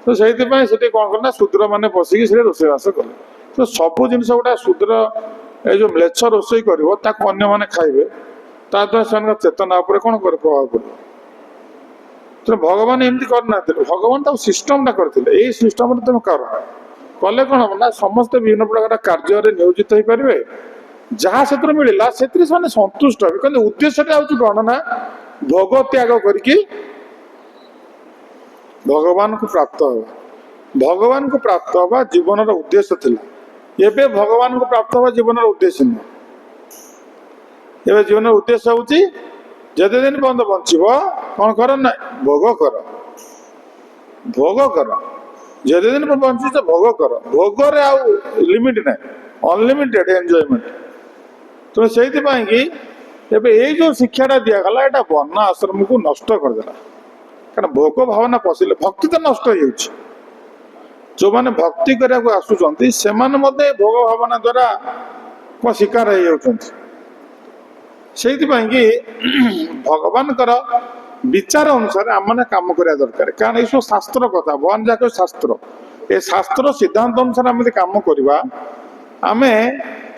ତ ସେଇଥିପାଇଁ ସେଠି କ'ଣ କଲେ ନା, ଶୂଦ୍ର ମାନେ ବସିକି ସେଠି ରୋଷେଇବାସ କଲେ। ତ ସବୁ ଜିନିଷ ଗୁଡ଼ା ଶୂଦ୍ର ଏଇ ଯୋଉ ମ୍ଲେଚ୍ଛ ରୋଷେଇ କରିବ, ତାକୁ ଅନ୍ୟମାନେ ଖାଇବେ, ତା ଦ୍ୱାରା ସେମାନଙ୍କ ଚେତନା ଉପରେ କ'ଣ করে ପ୍ରଭାବ ପଡ଼ିବ। ତେଣୁ ଭଗବାନ ଏମିତି କରିନାହାନ୍ତି, ଭଗବାନ ତାକୁ ସିଷ୍ଟମଟା କରିଥିଲେ। ଏଇ ସିଷ୍ଟମରେ ତମେ କଲେ କ'ଣ ହବ ନା, ସମସ୍ତେ ବିଭିନ୍ନ ପ୍ରକାର କାର୍ଯ୍ୟରେ ନିୟୋଜିତ ହେଇପାରିବେ। ଯାହା ସେଥିରୁ ମିଳିଲା ସେଥିରେ ସେମାନେ ସନ୍ତୁଷ୍ଟ ହେବେ। କିନ୍ତୁ ଉଦ୍ଦେଶ୍ୟଟା ହଉଛି କ'ଣ ନା, ଭୋଗ ତ୍ୟାଗ କରିକି ଭଗବାନଙ୍କୁ ପ୍ରାପ୍ତ ହେବା। ଭଗବାନଙ୍କୁ ପ୍ରାପ୍ତ ହେବା ଜୀବନର ଉଦ୍ଦେଶ୍ୟ ଥିଲା। ଏବେ ଭଗବାନଙ୍କୁ ପ୍ରାପ୍ତ ହେବା ଜୀବନର ଉଦ୍ଦେଶ୍ୟ ନୁହେଁ। ଏବେ ଜୀବନର ଉଦ୍ଦେଶ୍ୟ ହଉଛି ଯେତେ ଦିନ ପର୍ଯ୍ୟନ୍ତ ବଞ୍ଚିବ କ'ଣ କର ନା, ଭୋଗ କର, ଭୋଗ କର। ଯେତେ ଦିନ ବଞ୍ଚିଛ ଭୋଗ କର। ଭୋଗରେ ଆଉ ଲିମିଟ ନାହିଁ, ଅନଲିମିଟେଡ ଏନ୍ଜୟମେଣ୍ଟ। ତେଣୁ ସେଇଥିପାଇଁ କି ଏବେ ଏଇ ଯୋଉ ଶିକ୍ଷାଟା ଦିଆଗଲା, ଏଇଟା ବର୍ଣ୍ଣ ଆଶ୍ରମକୁ ନଷ୍ଟ କରିଦେଲା। କାରଣ ଭୋଗ ଭାବନା ପଶିଲେ ଭକ୍ତି ତ ନଷ୍ଟ ହେଇଯାଉଛି। ଯୋଉମାନେ ଭକ୍ତି କରିବାକୁ ଆସୁଛନ୍ତି ସେମାନେ ମଧ୍ୟ ଭୋଗ ଭାବନା ଦ୍ୱାରା କ'ଣ ଶିକାର ହେଇଯାଉଛନ୍ତି। ସେଇଥିପାଇଁ କି ଭଗବାନଙ୍କର ବିଚାର ଅନୁସାରେ ଆମମାନେ କାମ କରିବା ଦରକାର। କାରଣ ଏଇସବୁ ଶାସ୍ତ୍ର କଥା, ଭଗବାନ ଯାକ ଶାସ୍ତ୍ର, ଏ ଶାସ୍ତ୍ର ସିଦ୍ଧାନ୍ତ ଅନୁସାରେ ଆମେ ଯଦି କାମ କରିବା, ଆମେ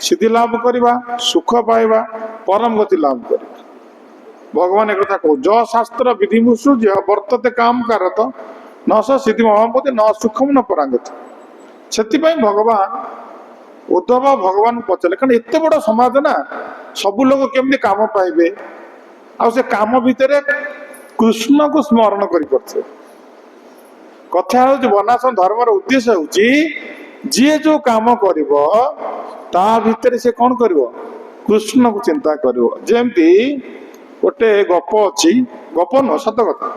ସିଦ୍ଧି ଲାଭ କରିବା, ସୁଖ ପାଇବା, ପରମ ଗତି ଲାଭ କରିବା। ଭଗବାନ ଏକଥା କହୁ, ଯ ଶାସ୍ତ୍ର ବିଧିମୁସୃଜ୍ୟ ବର୍ତ୍ତତେ କାମ କାରତ ନ ସ ସିଦ୍ଧି ମହାପତି ନ ସୁଖମ ନ ପରାଙ୍ଗତି। ସେଥିପାଇଁ ଭଗବାନ ଉଦ୍ଧବ ଭଗବାନଙ୍କୁ ପଚାରିଲେ, କାରଣ ଏତେ ବଡ଼ ସମାଜ ନା, ସବୁ ଲୋକ କେମିତି କାମ ପାଇବେ, ଆଉ ସେ କାମ ଭିତରେ କୃଷ୍ଣକୁ ସ୍ମରଣ କରିପାରୁଥିବେ। କଥା ହେଉଛି ବର୍ଣ୍ଣାଶ୍ରମ ଧର୍ମର ଉଦ୍ଦେଶ୍ୟ ହେଉଛି ଯିଏ ଯୋଉ କାମ କରିବ ତା ଭିତରେ ସେ କ'ଣ କରିବ, କୃଷ୍ଣକୁ ଚିନ୍ତା କରିବ। ଯେମିତି ଗୋଟେ ଗପ ଅଛି, ଗପ ନୁହଁ ସତ କଥା।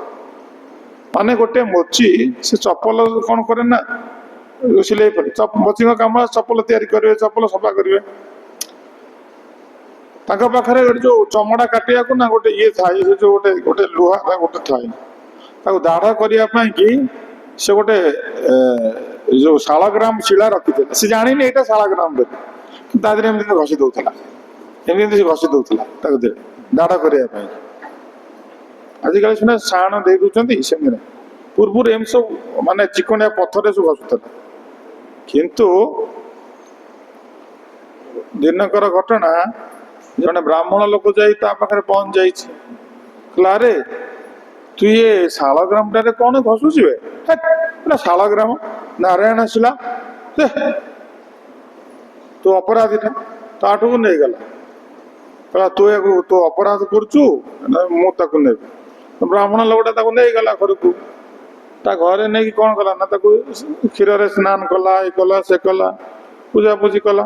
ମାନେ ଗୋଟେ ମୋଚି ସେ ଚପଲ କ'ଣ କରେ ନା, ସିଲେଇ କରି ମୋଚିଙ୍କ କାମ ଚପଲ ତିଆରି କରିବେ, ଚପଲ ସଫା କରିବେ। ତାଙ୍କ ପାଖରେ ଯୋଉ ଚମଡ଼ା କାଟିବାକୁ ନା ଗୋଟେ ଇଏ ଥାଏ, ସେ ଯୋଉ ଗୋଟେ ଲୁହା ଗୋଟେ ଥାଏ, ତାକୁ ଦାଢ଼ କରିବା ପାଇଁ କି ସେ ଗୋଟେ ଯୋଉ ଶାଳଗ୍ରାମ ଶିଳା ରଖିଥିଲେ। ସେ ଜାଣିନି ଏଇଟା ଶାଳଗ୍ରାମ ବୋଲି, ତା ଦେହରେ ଏମିତି ଘଷି ଦଉଥିଲା, ଏମିତି ସେ ଘଷି ଦଉଥିଲା ତାକୁ ଦାଢ଼ କରିବା ପାଇଁ। ଆଜିକାଲି ସିନା ସାଣ ଦେଇ ଦଉଛନ୍ତି, ସେମିତି ନାହିଁ। ପୂର୍ବରୁ ଏମିତି ସବୁ ମାନେ ଚିକଣିଆ ପଥରରେ ସବୁ ଘଷୁଥିଲା। କିନ୍ତୁ ଦିନକର ଘଟଣା, ଜଣେ ବ୍ରାହ୍ମଣ ଲୋକ ଯାଇ ତା ପାଖରେ ପହଞ୍ଚି ଯାଇଛି। କହିଲା, ଆରେ ତୁ ଇଏ ଶାଳଗ୍ରାମଟାରେ କ'ଣ ଘଷୁଛୁ? ଶାଳଗ୍ରାମ ନାରାୟଣ ଶିଳା, ତୁ ଅପରାଧୀଟା। ତାଠୁ ନେଇଗଲା। କହିଲା ତୁ ୟାକୁ ତୁ ଅପରାଧ କରୁଛୁ ମୁଁ ତାକୁ ନେବି। ବ୍ରାହ୍ମଣ ଲୋକଟା ତାକୁ ନେଇଗଲା ଘରକୁ। ତା ଘରେ ନେଇକି କ'ଣ କଲା ନା ତାକୁ କ୍ଷୀରରେ ସ୍ନାନ କଲା, ଏ କଲା ସେ କଲା, ପୂଜାପୂଜି କଲା।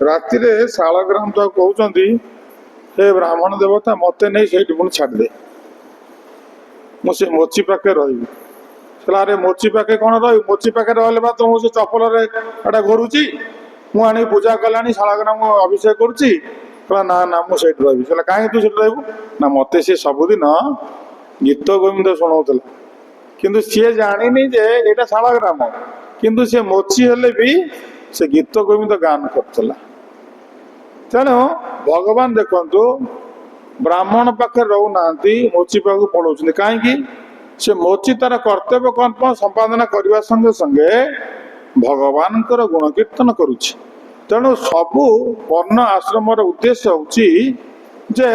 ରାତିରେ ଶାଳଗ୍ରାମ ତାକୁ କହୁଛନ୍ତି ହେ ବ୍ରାହ୍ମଣ ଦେବତା ମତେ ନେଇ ସେଇଠି ପୁଣି ଛାଡ଼ିଦେ, ମୁଁ ସେ ମୋଚି ପାଖେ ରହିବି। କହିଲା ଆରେ ମୋଚି ପାଖେ କ'ଣ ରହିବି, ମୋଚି ପାଖେ ରହିଲେ ବା ତ ମୁଁ ସେ ଚପଲରେ ଏଟା ଘୋରୁଛି, ମୁଁ ଆଣିକି ପୂଜା କଲାଣି ଶାଳଗ୍ରାମ ଅଭିଷେକ କରୁଛି। କହିଲା ନା ନା ମୁଁ ସେଇଠି ରହିବି। କହିଲା କାହିଁକି ତୁ ସେଠି ରହିବୁ? ନା ମତେ ସେ ସବୁଦିନ ଗୀତ ଗୋବିନ୍ଦ ଶୁଣଉଥିଲା, କିନ୍ତୁ ସିଏ ଜାଣିନି ଯେ ଏଇଟା ଶାଳଗ୍ରାମ, କିନ୍ତୁ ସେ ମୋଚି ହେଲେ ବି ସେ ଗୀତ ଗୋବିନ୍ଦ ଗାନ କରୁଥିଲା। ତେଣୁ ଭଗବାନ ଦେଖନ୍ତୁ ବ୍ରାହ୍ମଣ ପାଖରେ ରହୁନାହାନ୍ତି, ମୋଚି ପାଖକୁ ପଳାଉଛନ୍ତି। କାହିଁକି? ସେ ମୋଚି ତାର କର୍ତ୍ତବ୍ୟ କର୍ମ ସମ୍ପାଦନା କରିବା ସଙ୍ଗେ ସଙ୍ଗେ ଭଗବାନଙ୍କର ଗୁଣ କୀର୍ତ୍ତନ କରୁଛି। ତେଣୁ ସବୁ ବର୍ଣ୍ଣ ଆଶ୍ରମର ଉଦ୍ଦେଶ୍ୟ ହେଉଛି ଯେ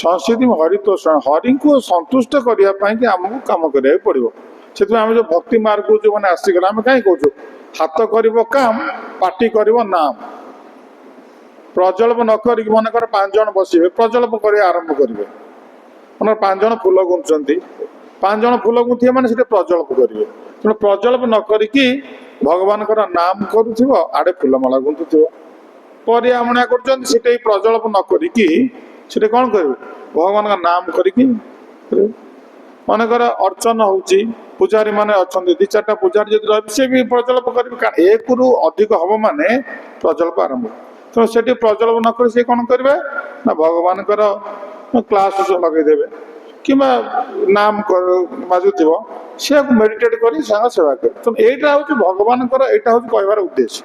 ସଂସ୍କୃତି ହରିତୋଷଣ, ହରିଙ୍କୁ ସନ୍ତୁଷ୍ଟ କରିବା ପାଇଁ କି ଆମକୁ କାମ କରିବାକୁ ପଡ଼ିବ। ସେଥିପାଇଁ ଆମେ ଯେଉଁ ଭକ୍ତି ମାର୍ଗକୁ ଯେଉଁମାନେ ଆସିଗଲେ ଆମେ କାହିଁ କହୁଛୁ ହାତ କରିବ କାମ, ପାଟି କରିବ ନାମ। ପ୍ରଜଳ୍ପ ନ କରିକି ମନେକର 5 ଜଣ ବସିବେ, ପ୍ରଜଳ୍ପ କରିବା ଆରମ୍ଭ କରିବେ। ମନେକର 5 ଜଣ ଫୁଲ ଗୁନ୍ଥୁଛନ୍ତି, 5 ଜଣ ଫୁଲ ଗୁନ୍ଥିବେ ମାନେ ସେଠି ପ୍ରଜଳ୍ପ କରିବେ। ତେଣୁ ପ୍ରଜଳ୍ପ ନ କରିକି ଭଗବାନଙ୍କର ନାମ କରୁଥିବ, ଆଡ଼େ ଫୁଲମାଳା ଗୁନ୍ଥୁଥିବ। ପରିବା ଆମଣା କରୁଛନ୍ତି, ସେଠି ପ୍ରଜଳ୍ପ ନ କରିକି ସେଠି କ'ଣ କରିବେ? ଭଗବାନଙ୍କ ନାମ କରିକି କରିବେ। ମନେକର ଅର୍ଚ୍ଚନ ହେଉଛି, ପୂଜାରୀ ମାନେ ଅଛନ୍ତି, 2-4ଟା ପୂଜାରୀ ଯଦି ରହିବେ ସେ ବି ପ୍ରଜଳ୍ପ କରିବେ। କାରଣ 1ରୁ ଅଧିକ ହବ ମାନେ ପ୍ରଜଳ୍ପ ଆରମ୍ଭ। ତେଣୁ ସେଠି ପ୍ରଜଳ୍ପ ନ କରି ସେ କ'ଣ କରିବେ ନା ଭଗବାନଙ୍କର କ୍ଲାସ ଲଗେଇଦେବେ, କିମ୍ବା ନାମ ବାଜୁଥିବ ସେଆକୁ ମେଡିଟେଟ୍ କରି ସାଙ୍ଗ ସେବା କରିବେ। ତେଣୁ ଏଇଟା ହେଉଛି ଭଗବାନଙ୍କର, ଏଇଟା ହେଉଛି କହିବାର ଉଦ୍ଦେଶ୍ୟ।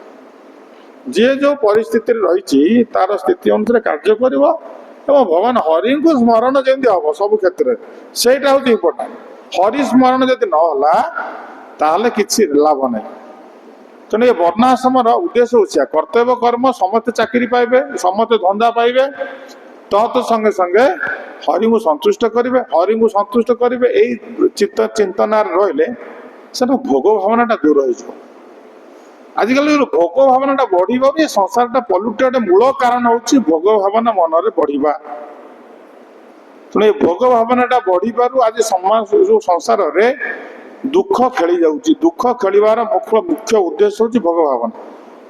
ଯିଏ ଯେଉଁ ପରିସ୍ଥିତିରେ ରହିଛି ତାର ସ୍ଥିତି ଅନୁସାରେ କାର୍ଯ୍ୟ କରିବ ଏବଂ ଭଗବାନ ହରିଙ୍କୁ ସ୍ମରଣ ଯେମିତି ହବ ସବୁ କ୍ଷେତ୍ରରେ, ସେଇଟା ହେଉଛି ଇମ୍ପୋର୍ଟାଣ୍ଟ। ହରି ସ୍ମରଣ ଯଦି ନହେଲା ତାହେଲେ କିଛି ଲାଭ ନାହିଁ। ତେଣୁ ଏ ବର୍ଣ୍ଣାଶ୍ରମର ଉଦ୍ଦେଶ୍ୟ ହେଉଛି କର୍ତ୍ତବ୍ୟ କର୍ମ, ସମସ୍ତେ ଚାକିରି ପାଇବେ, ସମସ୍ତେ ଧନ୍ଦା ପାଇବେ, ତତ୍ ସଙ୍ଗେ ସଙ୍ଗେ ହରିଙ୍କୁ ସନ୍ତୁଷ୍ଟ କରିବେ। ହରିଙ୍କୁ ସନ୍ତୁଷ୍ଟ କରିବେ ଏଇ ଚିନ୍ତନାରେ ରହିଲେ ସେଟା ଭୋଗ ଭାବନାଟା ଦୂର ହେଇଯିବ। ଆଜିକାଲି ଭୋଗ ଭାବନାଟା ବଢିବ ବି, ସଂସାରଟା ପଲ୍ୟୁଟେଡ୍ ମୂଳ କାରଣ ହେଉଛି ଭୋଗ ଭାବନା ମନରେ ବଢିବା। ତେଣୁ ଏ ଭୋଗ ଭାବନାଟା ବଢିବାରୁ ଆଜି ସମାଜ ଯୋଉ ସଂସାରରେ ଦୁଃଖ ଖେଳି ଯାଉଛି। ଦୁଃଖ ଖେଳିବାର ମୁଖ୍ୟ ଉଦ୍ଦେଶ୍ୟ ହେଉଛି ଭୋଗ ଭାବନା।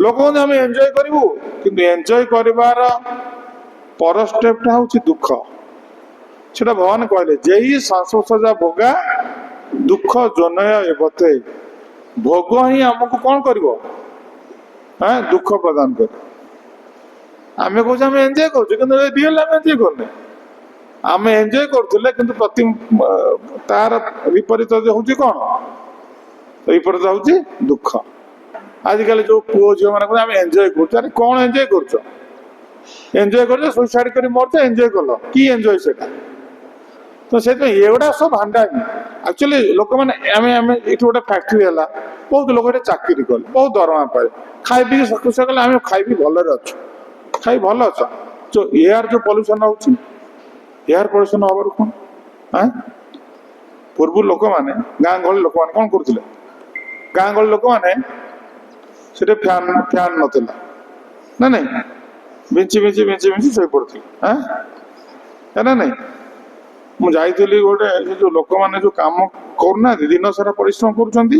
ଲୋକମାନେ ଆମେ ଏନ୍ଜୟ କରିବୁ, କିନ୍ତୁ ଏନ୍ଜୟ କରିବାର ପର ଷ୍ଟେପଟା ହେଉଛି ଦୁଃଖ। ସେଟା ଭଗବାନ କହିଲେ ଯେହି ସଂସର୍ଶଜା ଭୋଗା ଦୁଃଖ ଜନୟ ଏବତେ। ଭୋଗ ହିଁ ଆମକୁ କ'ଣ କରିବ? ଦୁଃଖ ପ୍ରଦାନ କରିବ। ଆମେ କହୁଛୁ ଆମେ ଏନ୍ଜୟ କରୁଛୁ, କିନ୍ତୁ ରିଅଲ ଆମେ ଏନ୍ଜୟ କରୁନେ। ଆମେ ଏନ୍ଜୟ କରୁଥିଲେ କିନ୍ତୁ ତାର ବିପରୀତ ହେଉଛି କ'ଣ? ବିପରୀତ ହେଉଛି ଦୁଃଖ। ଆଜିକାଲି ଯୋଉ ପୁଅ ଝିଅ ମାନେ କହୁଛନ୍ତି ଆମେ ଏନ୍ଜୟ କରୁଛୁ, ଆରେ କ'ଣ ଏନ୍ଜୟ କରୁଛ? ଏନ୍ଜୟ କରୁଛ ସୁଇସାଇଡ୍ କରି ମରୁଛ, ଏନ୍ଜୟ କଲ କି ଏନ୍ଜୟ ସେଟା? ତ ସେଥିପାଇଁ ଏଗୁଡ଼ା ସବୁ ଭାଣ୍ଡାମି। ଆକ୍ଚୁଆଲି ଲୋକମାନେ ଆମେ ଏଠି ଗୋଟେ ଫ୍ୟାକ୍ଟ୍ରି ହେଲା, ବହୁତ ଲୋକ ଏଠି ଚାକିରି କଲେ, ବହୁତ ଦରମା ପାଇଲେ, ଖାଇ ପିଇକି ସକୁଶା କଲେ, ଆମେ ଖାଇବି ଭଲରେ ଅଛୁ। ଖାଇ ଭଲ ଅଛ? ଯୋଉ ଏୟାର ଯୋଉ ପଲ୍ୟୁସନ ହେଉଛି, ଏୟାର ପଲ୍ୟୁସନ ହବାରୁ କ'ଣ? ପୂର୍ବରୁ ଲୋକମାନେ ଗାଁ ଗହଳି ଲୋକମାନେ କ'ଣ କରୁଥିଲେ? ଗାଁ ଗହଳି ଲୋକମାନେ ସେଠି ଫ୍ୟାନ୍ ନଥିଲା ନା ନାଇଁ, ବିଞ୍ଚି ଶୋଇପଡୁଥିଲେ ନା ନାଇଁ। ମୁଁ ଯାଇଥିଲି ଗୋଟେ, ସେ ଯୋଉ ଲୋକମାନେ ଯୋଉ କାମ କରୁନାହାନ୍ତି, ଦିନ ସାରା ପରିଶ୍ରମ କରୁଛନ୍ତି,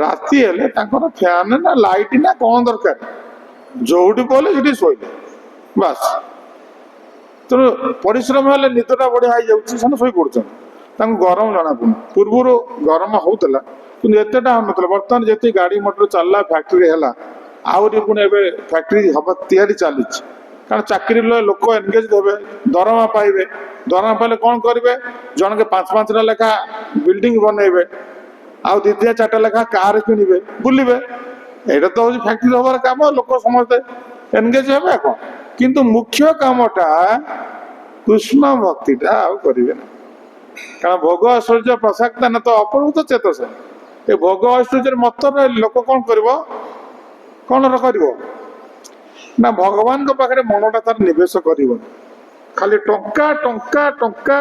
ରାତି ହେଲେ ତାଙ୍କର ଫ୍ୟାନ୍ ନା ଲାଇଟ୍ ନା କ'ଣ ଦରକାର, ଯୋଉଠି ପଡ଼ିଲେ ସେଠି ଶୋଇଲେ ବାସ୍। ତେଣୁ ପରିଶ୍ରମ ହେଲେ ନିଦଟା ବଢିଆ ହେଇଯାଉଛି, ସେମାନେ ଶୋଇ ପଡୁଛନ୍ତି, ତାଙ୍କୁ ଗରମ ଜଣାପଡୁନି। ପୂର୍ବରୁ ଗରମ ହଉଥିଲା କିନ୍ତୁ ଏତେଟା ହଉନଥିଲା। ବର୍ତ୍ତମାନ ଯେତିକି ଗାଡି ମଟର ଚାଲିଲା, ଫ୍ୟାକ୍ଟ୍ରି ହେଲା, ଆହୁରି ପୁଣି ଏବେ ଫ୍ୟାକ୍ଟ୍ରି ହବା ତିଆରି ଚାଲିଛି। କାରଣ ଚାକିରି ଲୋକ ଏନଗେଜ ହେବେ, ଦରମା ପାଇବେ। ଦରମା ପାଇଲେ କ'ଣ କରିବେ? ଜଣକେ 5-5ଟା ଲେଖା ବିଲ୍ଡିଂ ବନେଇବେ, ଆଉ 2-4ଟା ଲେଖା କାର୍ କିଣିବେ, ବୁଲିବେ। ଏଇଟା ତ ହେଉଛି ଫ୍ୟାକ୍ଟ୍ରି ହବାର କାମ, ଲୋକ ସମସ୍ତେ ଏନଗେଜ ହେବେ। କ'ଣ କିନ୍ତୁ ମୁଖ୍ୟ କାମଟା କୃଷ୍ଣ ଭକ୍ତିଟା ଆଉ କରିବେ ନା। କାରଣ ଭୋଗ ଐଶ୍ୱର୍ଯ୍ୟ ପ୍ରସାକ୍ତା ନା ତ ଅପରୂତ ଚେତସ। ଏ ଭୋଗ ଐଶ୍ୱର୍ଯ୍ୟରେ ମତ ରହିଲେ ଲୋକ କ'ଣ କରିବ? କ'ଣ କରିବ ନା ଭଗବାନଙ୍କ ପାଖରେ ମନଟା ତାର ନିବେଶ କରିବନି। ଖାଲି ଟଙ୍କା ଟଙ୍କା ଟଙ୍କା,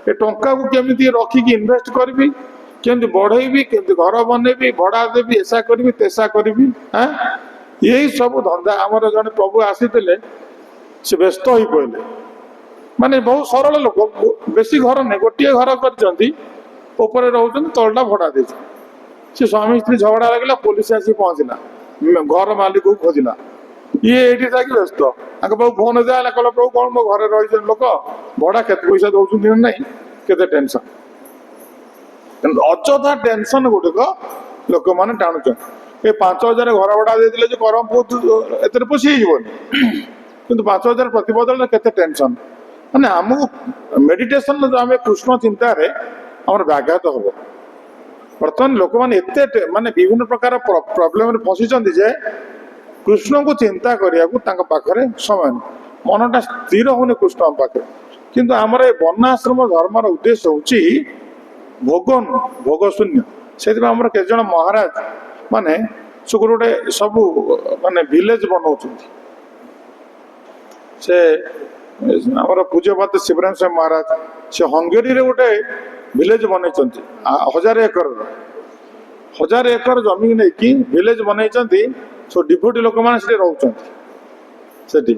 ଏ ଟଙ୍କାକୁ କେମିତି ରଖିକି ଇନଭେଷ୍ଟ କରିବି, କେମିତି ବଢେଇବି, କେମିତି ଘର ବନେଇବି, ଭଡା ଦେବି, ଏସା କରିବି ତେସା କରିବି। ଏଇ ସବୁ ଧନ୍ଦା। ଆମର ଜଣେ ପ୍ରଭୁ ଆସିଥିଲେ, ସେ ବ୍ୟସ୍ତ ହୋଇ ପଡ଼ିଲେ। ମାନେ ବହୁତ ସରଳ ଲୋକ, ବେଶୀ ଘର ନାହିଁ, ଗୋଟିଏ ଘର କରିଛନ୍ତି, ଉପରେ ରହୁଛନ୍ତି, ତଳଟା ଭଡ଼ା ଦେଇଛନ୍ତି। ସେ ସ୍ୱାମୀ ସ୍ତ୍ରୀ ଝଗଡ଼ା ଲାଗିଲା, ପୋଲିସ ଆସି ପହଞ୍ଚିଲା, ଘର ମାଲିକକୁ ଖୋଜିଲା। ଇଏ ଏଇଠି ଯାଇକି ବ୍ୟସ୍ତ, ତାଙ୍କ ପାଖକୁ ଫୋନ ଯାଏଲା, କହିଲା ପ୍ରଭୁ କଣ ମୋ ଘରେ ରହିଛନ୍ତି ଲୋକ, ଭଡ଼ା କେତେ ପଇସା ଦଉଛନ୍ତି ନା ନାହିଁ, କେତେ ଟେନସନ। ଅଯଥା ଟେନସନ ଗୁଡ଼ିକ ଲୋକମାନେ ଟାଣୁଛନ୍ତି। ଏ 5,000 ଘର ଭଡ଼ା ଦେଇଥିଲେ ଯେ ଗରମ ବହୁତ ଏଥିରେ ପୋଷି ହେଇଯିବନି, କିନ୍ତୁ 5,000 ପ୍ରତି ବଦଳରେ କେତେ ଟେନସନ। ମାନେ ଆମକୁ ମେଡିଟେସନ ଆମେ କୃଷ୍ଣ ଚିନ୍ତାରେ ଆମର ବ୍ୟାଘାତ ହବ। ବର୍ତ୍ତମାନ ଲୋକମାନେ ଏତେ ମାନେ ବିଭିନ୍ନ ପ୍ରକାର ପ୍ରୋବ୍ଲେମରେ ଫସିଛନ୍ତି ଯେ କୃଷ୍ଣଙ୍କୁ ଚିନ୍ତା କରିବାକୁ ତାଙ୍କ ପାଖରେ ସମୟ ନାହିଁ, ମନଟା ସ୍ଥିର ହଉନି କୃଷ୍ଣଙ୍କ ପାଖରେ। କିନ୍ତୁ ଆମର ଏ ବର୍ଣ୍ଣାଶ୍ରମ ଧର୍ମର ଉଦ୍ଦେଶ୍ୟ ହଉଛି ଭୋଗ ନୁହଁ, ଭୋଗ ଶୂନ୍ୟ। ସେଥିପାଇଁ ଆମର କେତେଜଣ ମହାରାଜ ମାନେ ଗୋଟେ ସବୁ ମାନେ ଭିଲେଜ ବନଉଛନ୍ତି। ସେ ଆମର ପୂଜ୍ୟପାତ ଶିବରାମ ସ୍ୱାମୀ ମହାରାଜ ସେ ହଙ୍ଗେରୀରେ ଗୋଟେ ଭିଲେଜ ବନେଇଛନ୍ତି, 1,000 ଏକରର, 1,000 ଏକର ଜମି ନେଇକି ଭିଲେଜ ବନେଇଛନ୍ତି। ସବୁ ଡିଭୋଟି ଲୋକମାନେ ସେଠି ରହୁଛନ୍ତି। ସେଠି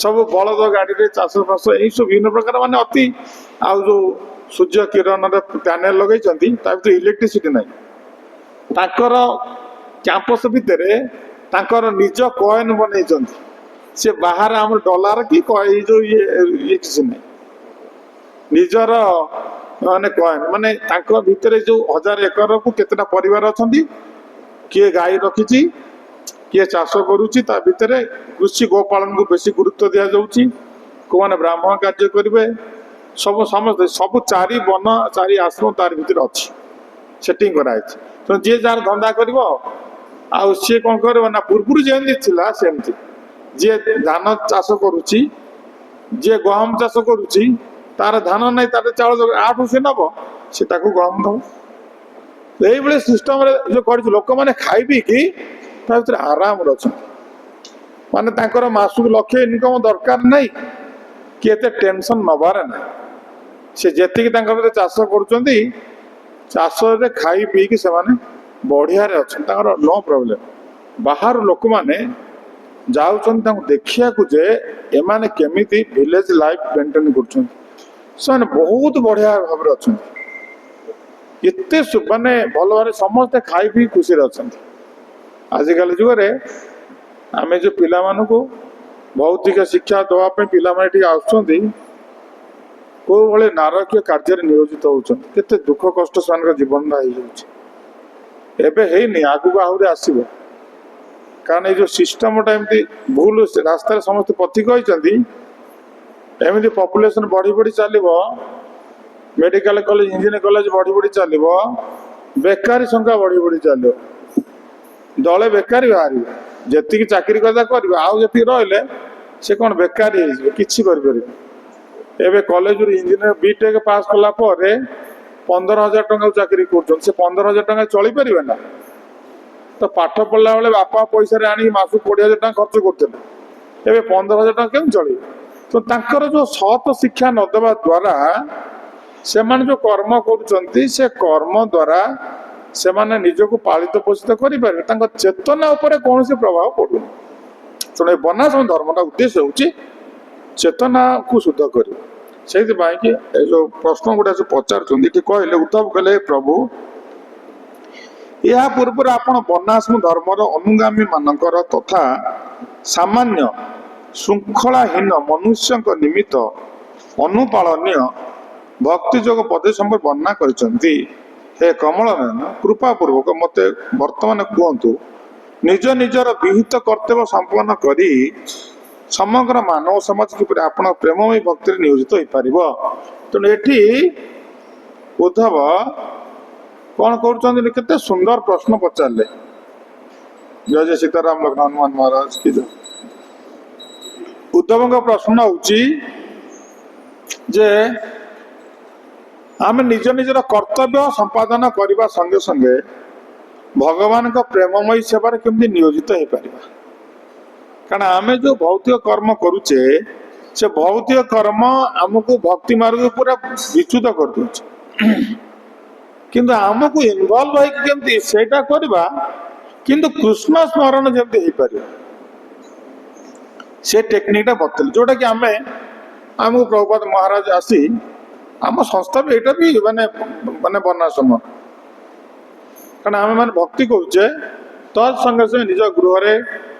ସବୁ ବଳଦ ଗାଡ଼ିରେ ଚାଷ ଫାସ ଏଇସବୁ ବିଭିନ୍ନ ପ୍ରକାର ମାନେ ଅତି, ଆଉ ଯୋଉ ସୂର୍ଯ୍ୟ କିରଣର ପ୍ୟାନେଲ ଲଗେଇଛନ୍ତି, ତା ଭିତରେ ଇଲେକ୍ଟ୍ରିସିଟି ନାହିଁ। ତାଙ୍କର କ୍ୟାମ୍ପସ ଭିତରେ ତାଙ୍କର ନିଜ କଏନ ବନେଇଛନ୍ତି। ସେ ବାହାରେ ଆମର ଡଲାର କି ଏଇ ଯୋଉ ଇଏ କିଛି ନାହିଁ, ନିଜର ମାନେ କଏନ। ମାନେ ତାଙ୍କ ଭିତରେ ଯୋଉ 1,000 ଏକରକୁ କେତେଟା ପରିବାର ଅଛନ୍ତି, କିଏ ଗାଈ ରଖିଛି, କିଏ ଚାଷ କରୁଛି, ତା ଭିତରେ କୃଷି ଗୋପାଳନକୁ ବେଶୀ ଗୁରୁତ୍ୱ ଦିଆଯାଉଛି। କୋଉମାନେ ବ୍ରାହ୍ମଣ କାର୍ଯ୍ୟ କରିବେ, ସବୁ ସମସ୍ତେ ସବୁ 4 ବନ 4 ଆଶ୍ରମ ତାର ଭିତରେ ଅଛି, ସେଟିଂ କରାଯାଇଛି। ତେଣୁ ଯିଏ ଯାହାର ଧନ୍ଦା କରିବ। ଆଉ ସିଏ କଣ କରିବ ନା, ପୂର୍ବରୁ ଯେମିତି ଥିଲା ସେମିତି, ଯିଏ ଧାନ ଚାଷ କରୁଛି, ଯିଏ ଗହମ ଚାଷ କରୁଛି, ତାର ଧାନ ନାହିଁ, ତାର ଚାଉଳ ଆଠୁ ସେ ନବ, ସେ ତାକୁ ଗହମ ଦବ। এইଭଳି ସିଷ୍ଟମରେ ଯୋଉ କରିଛି, ଲୋକମାନେ ଖାଇ ପିଇକି ତା ଭିତରେ ଆରାମରେ ଅଛନ୍ତି। ମାନେ ତାଙ୍କର ମାସକୁ ଲକ୍ଷେ ଇନକମ ଦରକାର ନାହିଁ, କି ଏତେ ଟେନସନ ନବାର ନାହିଁ। ସେ ଯେତିକି ତାଙ୍କ ଭିତରେ ଚାଷ କରୁଛନ୍ତି, ଚାଷରେ ଖାଇ ପିଇକି ସେମାନେ ବଢିଆରେ ଅଛନ୍ତି, ତାଙ୍କର ନୋ ପ୍ରୋବ୍ଲେମ। ବାହାରୁ ଲୋକମାନେ ଯାଉଛନ୍ତି ତାଙ୍କୁ ଦେଖିବାକୁ ଯେ ଏମାନେ କେମିତି ଭିଲେଜ ଲାଇଫ ମେଣ୍ଟେନ କରୁଛନ୍ତି। ସେମାନେ ବହୁତ ବଢିଆ ଭାବରେ ଅଛନ୍ତି, ଏତେ ମାନେ ଭଲ ଭାବରେ ସମସ୍ତେ ଖାଇ ପିଇ ଖୁସିରେ ଅଛନ୍ତି। ଆଜିକାଲି ଯୁଗରେ ଆମେ ଯୋଉ ପିଲାମାନଙ୍କୁ ଭୌତିକ ଶିକ୍ଷା ଦେବା ପାଇଁ ପିଲାମାନେ ଟିକେ ଆସୁଛନ୍ତି, କୋଉ ଭଳି ନାରକୀୟ କାର୍ଯ୍ୟରେ ନିୟୋଜିତ ହଉଛନ୍ତି, କେତେ ଦୁଃଖ କଷ୍ଟ ସେମାନଙ୍କ ଜୀବନଟା ହେଇଯାଉଛି। ଏବେ ହେଇନି, ଆଗକୁ ଆହୁରି ଆସିବ। କାରଣ ଏଇ ଯୋଉ ସିଷ୍ଟମଟା ଏମିତି ଭୁଲ ରାସ୍ତାରେ ସମସ୍ତେ ପଥିକ ହୋଇଛନ୍ତି, ଏମିତି ପପୁଲେସନ ବଢି ବଢି ଚାଲିବ, ମେଡିକାଲ କଲେଜ ଇଞ୍ଜିନିୟରିଂ କଲେଜ ବଢି ବଢି ଚାଲିବ, ବେକାରୀ ସଂଖ୍ୟା ବଢି ବଢି ଚାଲିବ, ଦଳେ ବେକାରୀ ବାହାରିବ। ଯେତିକି ଚାକିରି କଥା କରିବେ, ଆଉ ଯେତିକି ରହିଲେ ସେ କଣ ବେକାରୀ ହେଇଯିବେ, କିଛି କରିପାରିବେ। ଏବେ କଲେଜରୁ ଇଞ୍ଜିନିୟର ବିଟେକ୍ ପାସ୍ କଲା ପରେ 15,000 ଟଙ୍କା ଚାକିରି କରୁଛନ୍ତି, ସେ 15,000 ଟଙ୍କା ଚଳିପାରିବେ ନା? ତ ପାଠ ପଢିଲା ବେଳେ ବାପା ପଇସାରେ ଆଣିକି ମାସକୁ 20,000 ଟଙ୍କା ଖର୍ଚ୍ଚ କରୁଥିଲେ, ଏବେ 15,000 ଟଙ୍କା କେମିତି ଚଳିବେ? ତ ତାଙ୍କର ଯୋଉ ସତ ଶିକ୍ଷା ନ ଦେବା ଦ୍ୱାରା ସେମାନେ ଯୋଉ କର୍ମ କରୁଛନ୍ତି, ସେ କର୍ମ ଦ୍ୱାରା ସେମାନେ ନିଜକୁ ପାଳିତ ପୋଷିତ କରିପାରିବେ, ତାଙ୍କ ଚେତନା ଉପରେ କୌଣସି ପ୍ରଭାବ ପଡୁନି। ତେଣୁ ଏ ବର୍ଣ୍ଣାଶ୍ରମ ଧର୍ମଟା ଉଦ୍ଦେଶ୍ୟ ହେଉଛି ଚେତନାକୁ ଶୁଦ୍ଧ କରିବ। ସେଇଥିପାଇଁ କି ଏ ଯୋଉ ପ୍ରଶ୍ନ ଗୁଡା ସବୁ ପଚାରୁଛନ୍ତି, ଏଠି କହିଲେ ଉଦ୍ଧବ କହିଲେ, ପ୍ରଭୁ ଏହା ପୂର୍ବରୁ ଆପଣ ବର୍ଣ୍ଣାଶ୍ରମ ଧର୍ମର ଅନୁଗାମୀ ମାନଙ୍କର ତଥା ସାମାନ୍ୟ ଶୃଙ୍ଖଳାହୀନ ମନୁଷ୍ୟଙ୍କ ନିମିତ୍ତ ଅନୁପାଳନୀୟ ଭକ୍ତି ଯୋଗ ପଦ୍ଧତି ସମ୍ପର୍କ ବର୍ଣ୍ଣନା କରିଛନ୍ତି। ହେ କମଳ ନୟନ, କୃପା ପୂର୍ବକ ମତେ ବର୍ତ୍ତମାନ କୁହନ୍ତୁ, ନିଜ ନିଜର ବିହିତ କର୍ତ୍ତବ୍ୟ ସମ୍ପନ୍ନ କରି ସମଗ୍ର ମାନବ ସମାଜ କିପରି ଆପଣ ପ୍ରେମମୟୀ ଭକ୍ତିରେ ନିୟୋଜିତ ହୋଇପାରିବ। ତେଣୁ ଏଠି ଉଦ୍ଧବ କଣ କରୁଛନ୍ତି, କେତେ ସୁନ୍ଦର ପ୍ରଶ୍ନ ପଚାରିଲେ। ଜୟ ଜୟ ସୀତାରାମ ଲକ୍ଷ୍ମଣ ହନୁମାନ ମହାରାଜ କି ଜୟ। ଉଦ୍ଧବଙ୍କ ପ୍ରଶ୍ନ ହଉଛି ଯେ ଆମେ ନିଜ ନିଜର କର୍ତ୍ତବ୍ୟ ସମ୍ପାଦନ କରିବା ସଙ୍ଗେ ସଙ୍ଗେ ଭଗବାନଙ୍କ ପ୍ରେମମୟୀ ସେବାରେ କେମିତି ନିୟୋଜିତ ହେଇପାରିବା। କାରଣ ଆମେ ଯୋଉ ଭୌତିକ କର୍ମ କରୁଛେ, ସେ ଭୌତିକ କର୍ମ ଆମକୁ ଭକ୍ତି ମାର୍ଗ ପୁରା ବିଚ୍ୟୁତ କରିଦଉଛି, କିନ୍ତୁ ଆମକୁ ଇନଭଲ୍ଭ ହେଇକି କେମିତି ସେଇଟା କରିବା, କିନ୍ତୁ କୃଷ୍ଣ ସ୍ମରଣ ଯେମିତି ହେଇପାରିବ। से टेक्निकटा बतले जोटा कि आम आमको प्रभुपाद महाराज आसी आम संस्था भी यहाँ भी माने माने वर्णाश्रम कारण आम मैंने भक्ति करुचे तत्संगे से निज गृह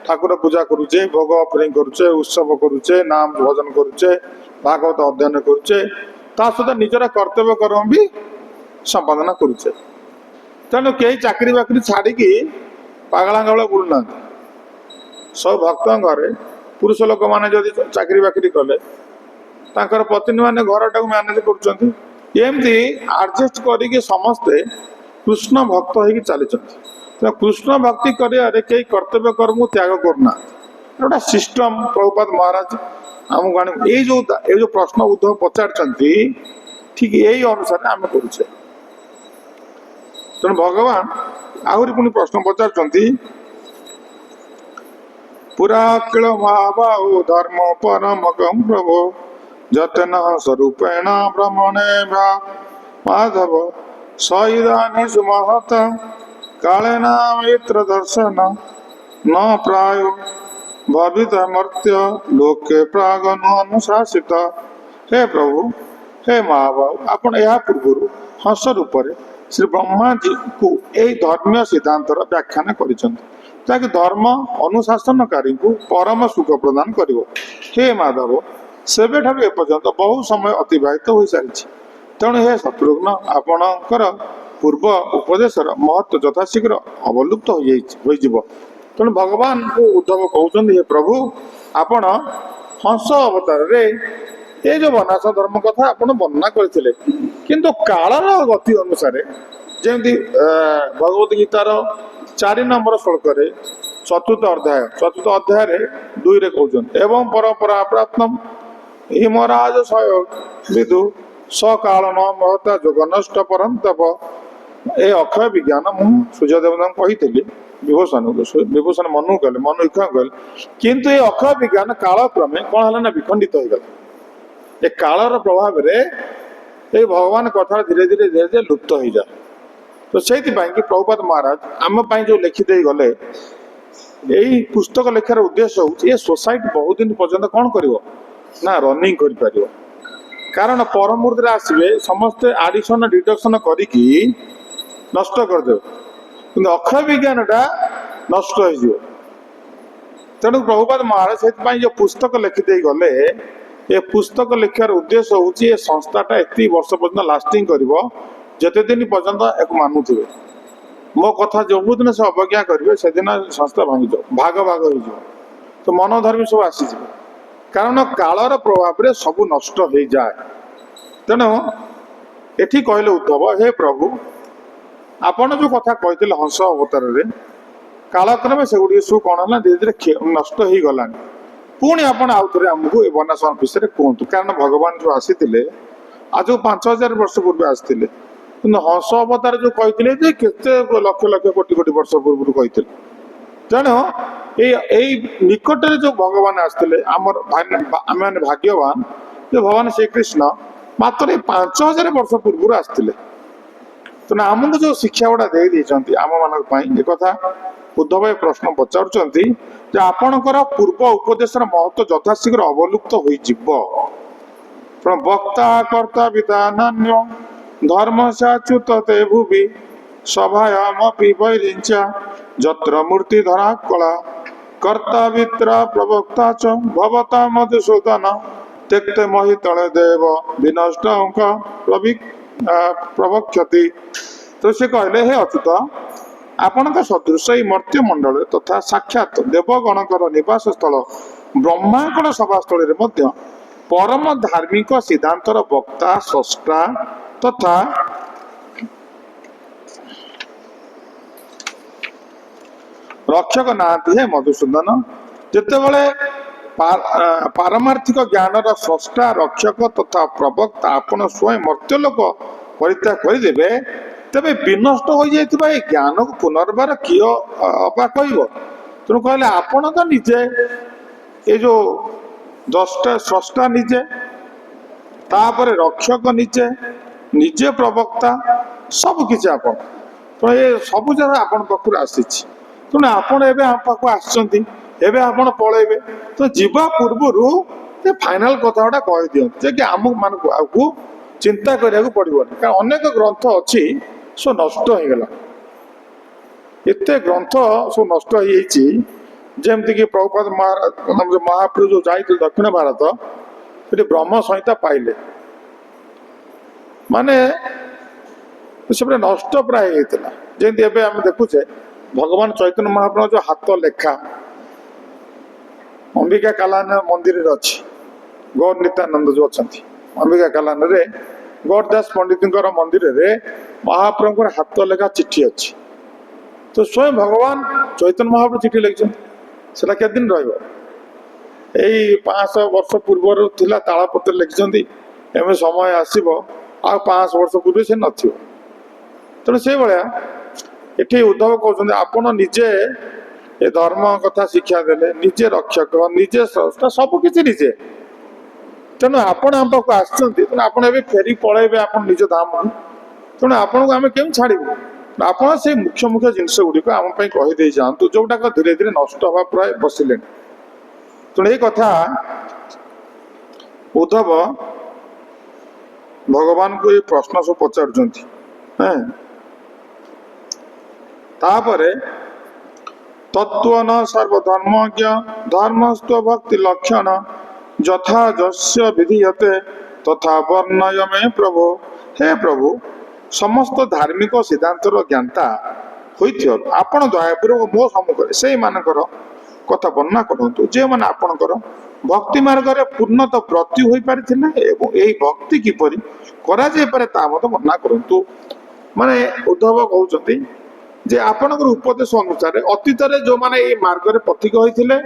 ठाकुर पूजा करुचे भोग अफरिंग करुचे उत्सव करुचे नाम भजन करुचे भागवत अध्ययन करुचे ता सहित निजर कर्तव्य कर्म भी संपादन करुचे तेणु कई चाकरी बाकरी छाड़ी पागला भाई बुलूना सब भक्त घरे पुरुष लोक मैंने जदि चाकरी बाकरी कले तांकर पत्नी मैंने घर टाक मैनेज करमती आडजस्ट करके समस्ते कृष्ण भक्त हो चली कृष्ण भक्ति कर कई कर्तव्य कर्म त्याग करना गोटा सिस्टम प्रभुपाद महाराज आमको आने ये जो प्रश्न उद्धव पचार ठीक यही अनुसार आम करुचे तेणु भगवान आहरी पुणी प्रश्न पचार पुरा किल महाबाहु धर्म परमकं प्रभो जतन स्वरूपेण ब्रह्मणे माधव सईदानी सुमहत कालेन मित्र दर्शन न प्राय भवित मर्त्य लोके प्रागनु अनुशासित हे प्रभु हे महाबाहु आपण यह पूर्व हंस रूप श्री ब्रह्मा जी को यही धर्मीय सिद्धांतर व्याख्यान कर धर्म अनुशासनकारी को परम सुख प्रदान कर हे माधव सेबे ठारू एपर्यंत बहु समय अतिबाहित हो सारी तेणु हे शत्रुघ्न आपणकर पूर्व उपदेशर महत्व यथाशीघ्र अवलुप्त हो तेणु भगवान को उद्धव कहते हे प्रभु आपण हंस अवतार रे ये जो वनाश धर्म कथा आप वर्णना करते किंतु कालर गति अनुसार जमी भगवद गीतार 4 नंबर श्लोक चतुर्थ अध्याय 2 कहते एवं परंपरा प्राप्त हिमराज सहयोग विदु सकाल न महता जोग नष्ट परंतप ए अक्षय विज्ञान मु सूर्यदेवता कही विभूषण मनु कले मनु इच्छा कले किंतु ये अक्षय विज्ञान कालक्रमे कौन है ना विखंडित हो गला ए कालर प्रभाव रे ये भगवान कथा धीरे धीरे धीरे धीरे लुप्त हो जाए तो से प्रभुपाद महाराज आम जो लिखिदे गले यही पुस्तक लेखार उद्देश्य हो सोसाइटी बहुत दिन पर्यंत कौन कर ना रनिंग कर कारण परमुहूर्त आसवे समस्ते आडिशन डिडक्शन करी नष्ट करदे कि अक्षय विज्ञान टा नष्ट हो तेणु प्रभुपाद महाराज से जो पुस्तक लिखिदे गले ये पुस्तक लिखार उद्देश्य हूँ ये संस्थाटा एत वर्ष पर्यटन लास्टिंग कर जिते दिन पर्यटन एक मानुवे मो कथा जो दिन से अवज्ञा करेंगे से दिन संस्था भांगी भाग भाग हो तो मनोधर्मी सब आसी कारण कालर प्रभाव में सब नष्ट हो जाए तेणु एठी कहले उद्धव हे प्रभु आपण जो कथा कहते हंस अवतार कालक्रमे से गुड़ी सब कौन है धीरे धीरे नष्ट हो गला पुणी आप आउ थे आमको वनाश्रम विषय कहतु कारण भगवान जो आसी आज 5000 वर्ष पूर्व आसते कि हंस अवतार जो कहते लक्ष लक्ष कोटि कोटि वर्ष पूर्व कहते तेणु यही निकट जो भगवान आसते आम मैंने भाग्यवान जो भगवान श्रीकृष्ण मात्र 5000 वर्ष पूर्व आसते तेणु आमको जो शिक्षा गुड़ा दे आम मान एक कथा उद्धव प्रश्न पचारुंट आपणकर पूर्व उपदेशर महत्व यथाशीघ्र अवलुप्त हो वक्ता कर्ता विधान्य धर्म साच्युत ते भुवि सभायामपि वैरिंचा जत्र मूर्ति धरा कला कर्ता वित्रा प्रवक्ता च भवता मधुसूदन त्यक्ते महितले देव विनष्ट प्रवक्षति तो से कहले हे अच्युत आपण सदृश मर्त्य मंडल तथा साक्षात देवगणकर निवास स्थल ब्रह्मांड सभास्थल परम धार्मिक सिद्धांतर वक्ता स्रष्टा तथा रक्षक नाती है मधुसूदन जितेबाला पारमार्थिक ज्ञान स्रष्टा रक्षक तथा प्रवक्ता आपण स्वयं मर्त्यलोक परित्याग करदे तेरे विनष्ट हो जाए ज्ञान को पुनर्बार किए अपा कह तेणु कहले आपण तो निजे ये जो दस्टा स्रष्टा निजे तापर रक्षक निजे निजे प्रवक्ता सब किसी आपण तो ये सब जगह आपण पाखु आसी तेणु आपण एवं आम पाखु ଏବେ ଆପଣ ପଳେଇବେ। ତ ଯିବା ପୂର୍ବରୁ ଫାଇନାଲ କଥା ଗୁଡା କହିଦିଅନ୍ତୁ ଯେ କି ଆମ ମାନଙ୍କୁ ଆଗକୁ ଚିନ୍ତା କରିବାକୁ ପଡିବନି। କାରଣ ଅନେକ ଗ୍ରନ୍ଥ ଅଛି ସବୁ ନଷ୍ଟ ହେଇଗଲା। ଏତେ ଗ୍ରନ୍ଥ ସବୁ ନଷ୍ଟ ହେଇଯାଇଛି, ଯେମିତିକି ପ୍ରଭୁପାଦ ମହାପ୍ରଭୁ ଯୋଉ ଯାଇଥିଲେ ଦକ୍ଷିଣ ଭାରତ, ସେଠି ବ୍ରହ୍ମ ସଂହିତା ପାଇଲେ, ମାନେ ସେପଟେ ନଷ୍ଟ ପ୍ରାୟ ହେଇଥିଲା। ଯେମିତି ଏବେ ଆମେ ଦେଖୁଛେ ଭଗବାନ ଚୈତନ୍ୟ ମହାପ୍ରଭୁ ଯୋଉ ହାତ ଲେଖା ଅମ୍ବିକା କାଲାନ ମନ୍ଦିରରେ ଅଛି, ଗୌର ନିତ୍ୟାନନ୍ଦ ଯୋଉ ଅଛନ୍ତି ଅମ୍ବିକା କାଲାନରେ, ଗୌରଦାସ ପଣ୍ଡିତଙ୍କର ମନ୍ଦିରରେ ମହାପ୍ରଭୁଙ୍କର ହାତ ଲେଖା ଚିଠି ଅଛି। ତ ସ୍ୱୟଂ ଭଗବାନ ଚୈତନ୍ୟ ମହାପ୍ରଭୁ ଚିଠି ଲେଖିଛନ୍ତି। ସେଟା କେତେ ଦିନ ରହିବ? ଏଇ 500 ବର୍ଷ ପୂର୍ବରୁ ଥିଲା, ତାଳପତ୍ର ଲେଖିଛନ୍ତି। ଏବେ ସମୟ ଆସିବ ଆଉ 500 ବର୍ଷ ପୂର୍ବେ ସେ ନଥିବ। ତେଣୁ ସେଇଭଳିଆ ଏଠି ଉଦ୍ଧବ କହୁଛନ୍ତି ଆପଣ ନିଜେ ଏ ଧର୍ମ କଥା ଶିକ୍ଷା ଦେଲେ, ନିଜେ ରକ୍ଷକ, ନିଜେ ସ୍ରଷ୍ଟା, ସବୁ କିଛି ନିଜେ। ତେଣୁ ଆପଣ ଆମ ପାଖକୁ ଆସିଛନ୍ତି, ତେଣୁ ଆପଣ ଏବେ ଫେରି ପଳେଇବେ ଆପଣ ନିଜ ଧାମକୁ। ତେଣୁ ଆପଣଙ୍କୁ ଆମେ କେମିତି ଛାଡ଼ିବୁ? ଆପଣ ସେଇ ମୁଖ୍ୟ ମୁଖ୍ୟ ଜିନିଷ ଗୁଡ଼ିକ ଆମ ପାଇଁ କହିଦେଇ ଯାଆନ୍ତୁ, ଯୋଉଟାକ ଧୀରେ ଧୀରେ ନଷ୍ଟ ହବା ପ୍ରାୟ ବସିଲେଣି। ତେଣୁ ଏଇ କଥା ଉଦ୍ଧବ ଭଗବାନଙ୍କୁ ଏଇ ପ୍ରଶ୍ନ ସବୁ ପଚାରୁଛନ୍ତି। ତାପରେ ତତ୍ତ୍ୱ ନ ସର୍ବଧର୍ମଜ୍ଞ ଧର୍ମସ୍ତ ଭକ୍ତି ଲକ୍ଷଣ ଯଥା ଯସ୍ୟ ବିଧୀୟତେ ତଥା ବର୍ଣ୍ଣୟ ମେ ପ୍ରଭୁ। ହେ ପ୍ରଭୁ, ସମସ୍ତ ଧାର୍ମିକ ସିଦ୍ଧାନ୍ତର ଜ୍ଞାତା ହୋଇଥିବାରୁ ଆପଣ ଦୟାପୂର୍ବକ ମୋ ସମ୍ମୁଖରେ ସେଇମାନଙ୍କର କଥା ବର୍ଣ୍ଣନା କରନ୍ତୁ, ଯେଉଁମାନେ ଆପଣଙ୍କର ଭକ୍ତି ମାର୍ଗରେ ପୂର୍ଣ୍ଣତ ବ୍ରତୀ ହୋଇପାରିଥିଲେ ଏବଂ ଏହି ଭକ୍ତି କିପରି କରାଯାଇପାରେ ତାହା ମଧ୍ୟ ବର୍ଣ୍ଣନା କରନ୍ତୁ। ମାନେ ଉଦ୍ଧବ କହୁଛନ୍ତି ଯେ ଆପଣଙ୍କର ଉପଦେଶ ଅନୁସାରେ ଅତୀତରେ ଯୋଉମାନେ ଏଇ ମାର୍ଗରେ ପଥିକ ହୋଇଥିଲେ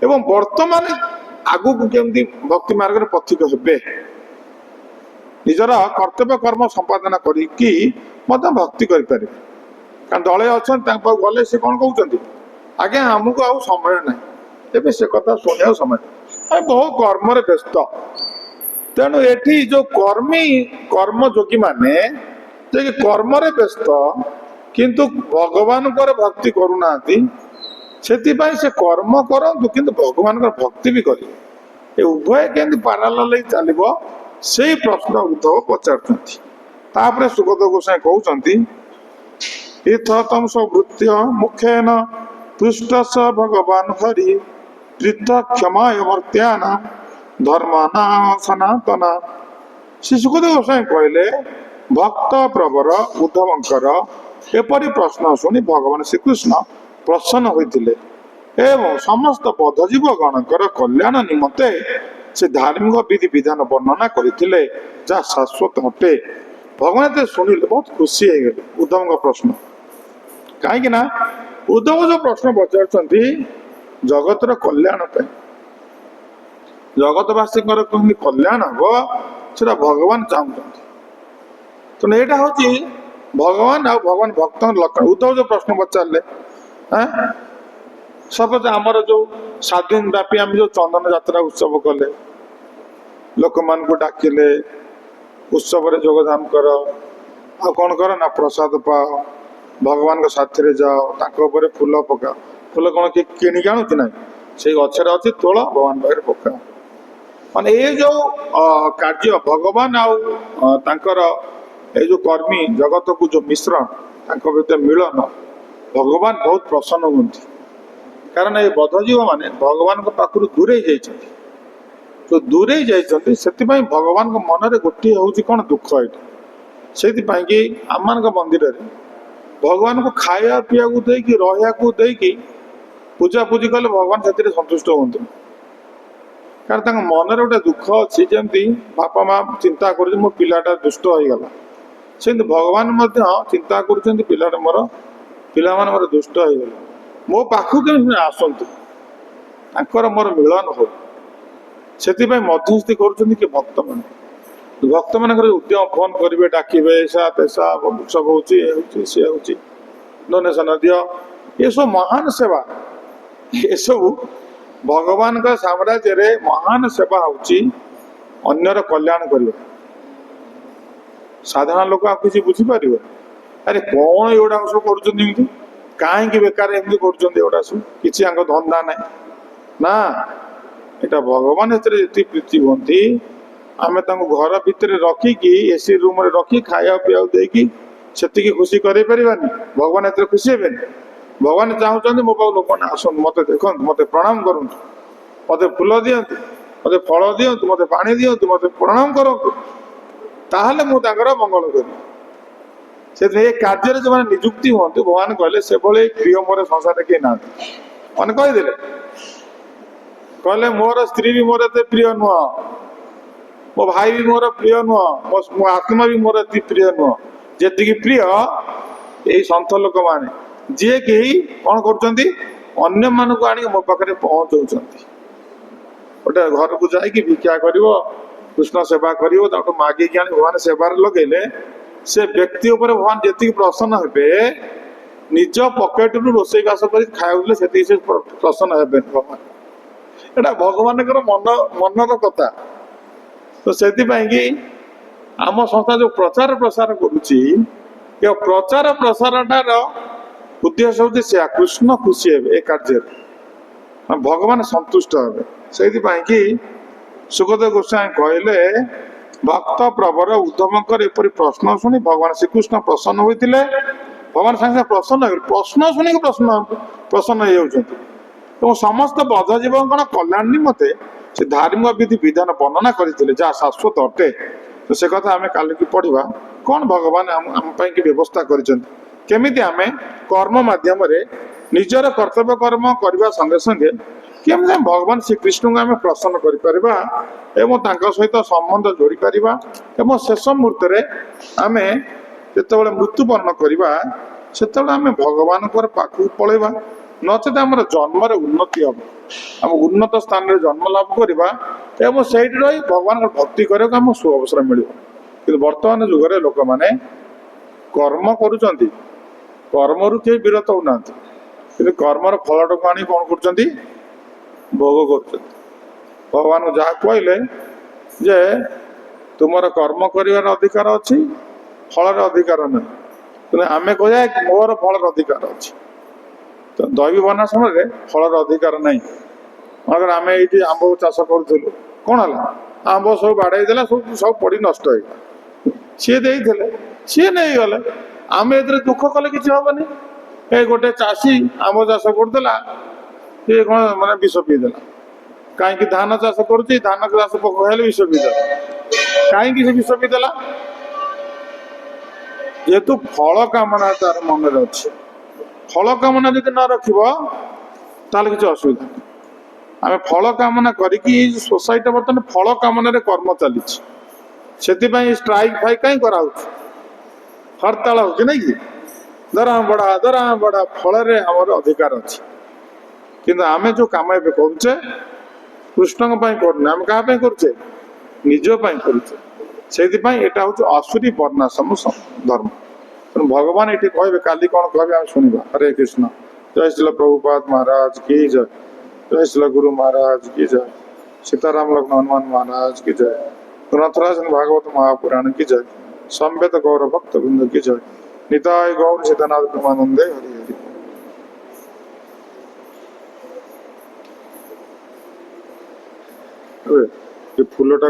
ଏବଂ ବର୍ତ୍ତମାନ ଆଗକୁ କେମିତି ଭକ୍ତି ମାର୍ଗରେ ପଥିକ ହେବେ, ନିଜର କର୍ତ୍ତବ୍ୟ କର୍ମ ସମ୍ପାଦନ କରିକି ମଧ୍ୟ ଭକ୍ତି କରିପାରିବେ। କାରଣ ଦଳେ ଅଛନ୍ତି, ତାଙ୍କ ପାଖକୁ ଗଲେ ସେ କଣ କହୁଛନ୍ତି, ଆଜ୍ଞା ଆମକୁ ଆଉ ସମୟ ନାହିଁ, ଏବେ ସେ କଥା ଶୁଣିବାକୁ ସମୟ ନାହିଁ, ଆମେ ବହୁ କର୍ମରେ ବ୍ୟସ୍ତ। ତେଣୁ ଏଠି ଯୋଉ କର୍ମଯୋଗୀ ମାନେ ଯେ କର୍ମରେ ବ୍ୟସ୍ତ କିନ୍ତୁ ଭଗବାନଙ୍କର ଭକ୍ତି କରୁନାହାନ୍ତି, ସେଥିପାଇଁ ସେ କର୍ମ କରନ୍ତୁ କିନ୍ତୁ ଭଗବାନଙ୍କର ଭକ୍ତି ବି କରିବେ। ଏ ଉଭୟ କେମିତି ପାରାଲାଲ ହେଇ ଚାଲିବ, ସେଇ ପ୍ରଶ୍ନ ଉଦ୍ଧବ ପଚାରୁଛନ୍ତି। ତାପରେ ସୁଗତ ଗୋସାଇଁ କହୁଛନ୍ତି ଇଥତଂ ସବୃତ୍ୟ ମୁଖେନ ପୃଷ୍ଟସ ଭଗବାନ ହରି ତୀର୍ଥ କ୍ଷମାୟ ମର୍ତ୍ୟାନ ଧର୍ମନା ସନାତନ। ଶ୍ରୀ ସୁଗତ ଗୋସାଇଁ କହିଲେ ଭକ୍ତ ପ୍ରବର ଉଦ୍ଧବଙ୍କର ଏପରି ପ୍ରଶ୍ନ ଶୁଣି ଭଗବାନ ଶ୍ରୀକୃଷ୍ଣ ପ୍ରସନ୍ନ ହୋଇଥିଲେ ଏବଂ ସମସ୍ତ ବଦ୍ଧଜୀବ ଗଣଙ୍କର କଲ୍ୟାଣ ନିମନ୍ତେ ସେ ଧାର୍ମିକ ବିଧି ବିଧାନ ବର୍ଣ୍ଣନା କରିଥିଲେ, ଯାହା ଶାଶ୍ୱତ ଅଟେ। ଭଗବାନ ଏତେ ଶୁଣିଲେ ବହୁତ ଖୁସି ହେଇଗଲେ ଉଦ୍ଧବଙ୍କ ପ୍ରଶ୍ନ। କାହିଁକି ନା ଉଦ୍ଧବ ଯୋଉ ପ୍ରଶ୍ନ ପଚାରୁଛନ୍ତି ଜଗତର କଲ୍ୟାଣ ପାଇଁ, ଜଗତବାସୀଙ୍କର କେମିତି କଲ୍ୟାଣ ହବ ସେଟା ଭଗବାନ ଚାହୁଁଛନ୍ତି। ତେଣୁ ଏଇଟା ହଉଛି ଭଗବାନ ଆଉ ଭଗବାନ ଭକ୍ତଙ୍କ ଲକ୍ଷଣ। ଉଦ୍ଧବ ଯୋଉ ପ୍ରଶ୍ନ ପଚାରିଲେ, ସପୋଜ ଆମର ଯୋଉ 7 ଦିନ ବ୍ୟାପୀ ଆମେ ଯୋଉ ଚନ୍ଦନ ଯାତ୍ରା ଉତ୍ସବ କଲେ, ଲୋକମାନଙ୍କୁ ଡାକିଲେ ଉତ୍ସବରେ ଯୋଗଦାନ କର, ଆଉ କଣ କର ନା ପ୍ରସାଦ ପାଅ, ଭଗବାନଙ୍କ ସାଥିରେ ଯାଅ, ତାଙ୍କ ଉପରେ ଫୁଲ ପକାଅ। ଫୁଲ କଣ କିଏ କିଣିକି ଆଣୁଛି? ନାହିଁ, ସେଇ ଗଛରେ ଅଛି, ତୋଳ ଭଗବାନ ପାଖରେ ପକାଅ। ମାନେ ଏ ଯୋଉ କାର୍ଯ୍ୟ ଭଗବାନ ଆଉ ତାଙ୍କର ଏଇ ଯୋଉ କର୍ମୀ ଜଗତକୁ ଯୋଉ ମିଶ୍ରଣ, ତାଙ୍କ ଭିତରେ ମିଳନ, ଭଗବାନ ବହୁତ ପ୍ରସନ୍ନ ହୁଅନ୍ତି। କାରଣ ଏ ବଦ୍ଧଜୀବ ମାନେ ଭଗବାନଙ୍କ ପାଖରୁ ଦୂରେଇ ଯାଇଛନ୍ତି। ଯୋଉ ଦୂରେଇ ଯାଇଛନ୍ତି ସେଥିପାଇଁ ଭଗବାନଙ୍କ ମନରେ ଗୋଟିଏ ହଉଛି କଣ, ଦୁଃଖ। ଏଇଠି ସେଇଥିପାଇଁ କି ଆମମାନଙ୍କ ମନ୍ଦିରରେ ଭଗବାନଙ୍କୁ ଖାଇବା ପିଇବାକୁ ଦେଇକି ରହିବାକୁ ଦେଇକି ପୂଜାପୂଜି କଲେ ଭଗବାନ ସେଥିରେ ସନ୍ତୁଷ୍ଟ ହୁଅନ୍ତି। କାରଣ ତାଙ୍କ ମନରେ ଗୋଟେ ଦୁଃଖ ଅଛି, ଯେମିତି ବାପା ମା ଚିନ୍ତା କରୁଛନ୍ତି ମୋ ପିଲାଟା ଦୁଷ୍ଟ ହେଇଗଲା, ସେମିତି ଭଗବାନ ମଧ୍ୟ ଚିନ୍ତା କରୁଛନ୍ତି ପିଲାମାନେ ମୋର ଦୁଷ୍ଟ ହେଇଗଲେ, ମୋ ପାଖକୁ କେମିତି ଆସନ୍ତୁ, ତାଙ୍କର ମୋର ମିଳନ ହଉ। ସେଥିପାଇଁ ମଧ୍ୟସ୍ଥି କରୁଛନ୍ତି କି ଭକ୍ତମାନଙ୍କର ଉଦ୍ୟମ ଫୋନ କରିବେ, ଡାକିବେ, ଏସା ତେସା ସବୁ ହଉଛି, ଏ ହଉଛି, ସିଏ ହଉଛି, ଡୋନେସନ ଦିଅ, ଏସବୁ ମହାନ ସେବା। ଏସବୁ ଭଗବାନଙ୍କ ସାମ୍ରାଜ୍ୟରେ ମହାନ ସେବା ହଉଛି ଅନ୍ୟର କଲ୍ୟାଣ କରିବା। ସାଧାରଣ ଲୋକ ଆଉ କିଛି ବୁଝିପାରିବ? ଆରେ କଣ ଏଗୁଡାକ ସବୁ କରୁଛନ୍ତି, ଏମିତି କାହିଁକି ବେକାର ଏମିତି କରୁଛନ୍ତି? ଏଗୁଡା ସବୁ କିଛି ଆଙ୍କ ଧନ୍ଦା ନାହିଁ। ନା, এটা ଭଗବାନ ଏଥିରେ ଯେତିକି ପ୍ରୀତି ହୁଅନ୍ତି, ଆମେ ତାଙ୍କୁ ଘର ଭିତରେ ରଖିକି ଏସି ରୁମରେ ରଖି ଖାଇବା ପିଇବାକୁ ଦେଇକି ସେତିକି ଖୁସି କରେଇ ପାରିବାନି? ଭଗବାନ ଏଥିରେ ଖୁସି ହେବେନି? ଭଗବାନ ଚାହୁଁଛନ୍ତି ମୋ ପାଖକୁ ଲୋକମାନେ ଆସନ୍ତୁ, ମତେ ଦେଖନ୍ତୁ, ମତେ ପ୍ରଣାମ କରନ୍ତୁ, ମତେ ଫୁଲ ଦିଅନ୍ତୁ, ମତେ ଫଳ ଦିଅନ୍ତୁ, ମତେ ପାଣି ଦିଅନ୍ତୁ, ମତେ ପ୍ରଣାମ କରନ୍ତୁ, ତାହେଲେ ମୁଁ ତାଙ୍କର ମଙ୍ଗଳ କରିବି। ସେଥିପାଇଁ ଏ କାର୍ଯ୍ୟରେ ଯୋଉମାନେ ନିଯୁକ୍ତି ହୁଅନ୍ତି, ଭଗବାନ କହିଲେ ସେଭଳି ପ୍ରିୟ ମୋର ସଂସାରରେ କେହି ନାହାନ୍ତି। ମାନେ କହିଦେଲେ, କହିଲେ ମୋର ସ୍ତ୍ରୀ ବି ମୋର ଏତେ ପ୍ରିୟ ନୁହଁ, ମୋ ଭାଇ ବି ମୋର ପ୍ରିୟ ନୁହଁ, ମୋ ଆତ୍ମା ବି ମୋର ଏତେ ପ୍ରିୟ ନୁହଁ, ଯେତିକି ପ୍ରିୟ ଏଇ ସନ୍ଥ ଲୋକମାନେ, ଯିଏ କି କଣ କରୁଛନ୍ତି, ଅନ୍ୟମାନଙ୍କୁ ଆଣିକି ମୋ ପାଖରେ ପହଞ୍ଚଉଛନ୍ତି। ଗୋଟେ ଘରକୁ ଯାଇକି ଭିକ୍ଷା କରିବ, କୃଷ୍ଣ ସେବା କରିବ, ତାଠୁ ମାଗିକି ଆଣି ଭଗବାନ ସେବାରେ ଲଗେଇଲେ ସେ ବ୍ୟକ୍ତି ଉପରେ ଭଗବାନ ଯେତିକି ପ୍ରସନ୍ନ ହେବେ, ନିଜ ପକେଟରୁ ରୋଷେଇ ବାସ କରି ଖାଇବାକୁ ଦେଲେ ସେତିକି ସେ ପ୍ରସନ୍ନ ହେବେନି ଭଗବାନ। ଏଟା ଭଗବାନଙ୍କର ମନର କଥା। ତ ସେଥିପାଇଁ କି ଆମ ସଂସ୍ଥା ଯୋଉ ପ୍ରଚାର ପ୍ରସାର କରୁଛି, ଏ ପ୍ରଚାର ପ୍ରସାରଟାର ଉଦ୍ଦେଶ୍ୟ ହଉଛି ସେୟା, କୃଷ୍ଣ ଖୁସି ହେବେ ଏ କାର୍ଯ୍ୟରେ, ଭଗବାନ ସନ୍ତୁଷ୍ଟ ହେବେ। ସେଇଥିପାଇଁ କି ସୁଖଦେବ ଗୋସ୍ୱାମୀ କହିଲେ, ଭକ୍ତ ପ୍ରବର ଉଦ୍ଧବଙ୍କର ଏପରି ପ୍ରଶ୍ନ ଶୁଣି ଭଗବାନ ଶ୍ରୀକୃଷ୍ଣ ପ୍ରସନ୍ନ ହୋଇଥିଲେ। ଭଗବାନ ସାଙ୍ଗେ ସାଙ୍ଗେ ପ୍ରସନ୍ନ ହେଇଗଲେ, ପ୍ରଶ୍ନ ଶୁଣିକି ପ୍ରସନ୍ନ ହେଇଯାଉଛନ୍ତି। ଏବଂ ସମସ୍ତ ବଦ୍ଧ ଜୀବଙ୍କର କଲ୍ୟାଣ ନିମନ୍ତେ ସେ ଧାର୍ମିକ ବିଧି ବିଧାନ ବର୍ଣ୍ଣନା କରିଥିଲେ, ଯାହା ଶାଶ୍ୱତ ଅଟେ। ତ ସେ କଥା ଆମେ କାଲିକି ପଢିବା, କଣ ଭଗବାନ ଆମ ପାଇଁ କି ବ୍ୟବସ୍ଥା କରିଛନ୍ତି, କେମିତି ଆମେ କର୍ମ ମାଧ୍ୟମରେ ନିଜର କର୍ତ୍ତବ୍ୟ କର୍ମ କରିବା ସଙ୍ଗେ ସଙ୍ଗେ କେମିତି ଭଗବାନ ଶ୍ରୀକୃଷ୍ଣଙ୍କୁ ଆମେ ପ୍ରସନ୍ନ କରିପାରିବା ଏବଂ ତାଙ୍କ ସହିତ ସମ୍ବନ୍ଧ ଯୋଡ଼ି ପାରିବା, ଏବଂ ଶେଷ ମୁହୂର୍ତ୍ତରେ ଆମେ ଯେତେବେଳେ ମୃତ୍ୟୁବରଣ କରିବା ସେତେବେଳେ ଆମେ ଭଗବାନଙ୍କର ପାଖକୁ ପଳେଇବା, ନଚେତ ଆମର ଜନ୍ମରେ ଉନ୍ନତି ହବ, ଆମ ଉନ୍ନତ ସ୍ଥାନରେ ଜନ୍ମ ଲାଭ କରିବା ଏବଂ ସେଇଠି ରହି ଭଗବାନଙ୍କର ଭକ୍ତି କରିବାକୁ ଆମକୁ ସୁଅବସର ମିଳିବ। କିନ୍ତୁ ବର୍ତ୍ତମାନ ଯୁଗରେ ଲୋକମାନେ କର୍ମ କରୁଛନ୍ତି, କର୍ମରୁ କେହି ବିରତ ହଉନାହାନ୍ତି, କିନ୍ତୁ କର୍ମର ଫଳଟାକୁ ଆଣି କଣ କରୁଛନ୍ତି, ଭୋଗ କରୁଛନ୍ତି। ଭଗବାନ ଯାହା କହିଲେ ଯେ ତୁମର କର୍ମ କରିବାର ଅଧିକାର ଅଛି, ଫଳର ଅଧିକାର ନାହିଁ, କିନ୍ତୁ ଆମେ କହିବା ମୋର ଫଳର ଅଧିକାର ଅଛି। ତ ଦୈବୀ ବନାଶ୍ରମରେ ଫଳର ଅଧିକାର ନାହିଁ। ମନେକର ଆମେ ଏଇଠି ଆମ୍ବ ଚାଷ କରୁଥିଲୁ, କଣ ହେଲା, ଆମ୍ବ ସବୁ ବାଡ଼େଇ ଦେଲା, ସବୁ ପଡ଼ି ନଷ୍ଟ ହେଇଗଲା। ସିଏ ଦେଇଥିଲେ, ସିଏ ନେଇଗଲେ, ଆମେ ଏଥିରେ ଦୁଃଖ କଲେ କିଛି ହବନି। ଏ ଗୋଟେ ଚାଷୀ ଆମ୍ବ ଚାଷ କରୁଥିଲା, ସିଏ କଣ ମାନେ ବିଷ ପିଇଦେଲା। କାହିଁକି ଧାନ ଚାଷ କରୁଛି, ଧାନ ଚାଷ ପୋକ ଖାଇଲେ ବିଷ ପିଇଦେଲା। କାହିଁକି ସେ ବିଷ ପିଇଦେଲା? ଯେହେତୁ ଫଳ କାମନା ତାର ମନରେ ଅଛି। ଫଳ କାମନା ଯଦି ନ ରଖିବ ତାହେଲେ କିଛି ଅସୁବିଧା ନାହିଁ। ଆମେ ଫଳ କାମନା କରିକି ସୋସାଇଟି ବର୍ତ୍ତମାନ ଫଳ କାମନାରେ କର୍ମ ଚାଲିଛି, ସେଥିପାଇଁ ଷ୍ଟ୍ରାଇକ୍ ଫାଇକ୍ କାହିଁ କରାହଉଛି, ହରତାଳ ହଉଛି ନାଇଁ କି, ଦରମା ବଢା, ଫଳରେ ଆମର ଅଧିକାର ଅଛି। କିନ୍ତୁ ଆମେ ଯୋଉ କାମ ଏବେ କରୁଛେ କୃଷ୍ଣଙ୍କ ପାଇଁ କରୁନେ, ଆମେ କାହା ପାଇଁ କରୁଛେ, ନିଜ ପାଇଁ କରୁଛେ। ସେଇଥିପାଇଁ ଏଇଟା ହଉଛି ଆସୁରୀ ବର୍ଣ୍ଣାଶ୍ରମ ଧର୍ମ। ତେଣୁ ଭଗବାନ ଏଠି କହିବେ, କାଲି କଣ କହିବେ ଆମେ ଶୁଣିବା। ହରେ କୃଷ୍ଣ। ଜୟ ଶ୍ରୀଲ ପ୍ରଭୁପାଦ ମହାରାଜ କି ଜୟ, ଜୟ ଶ୍ରୀଲ ଗୁରୁ ମହାରାଜ କି ଜୟ, सीताराम लक्ष्मण हनुमान महाराज की जय, ग्रंथराज भागवत महापुराण की जय, संवेद गौर भक्त वृंद की जय, निताय गौर सीतानाथ प्रेमानंदे हरि हरि। ये फूलोटा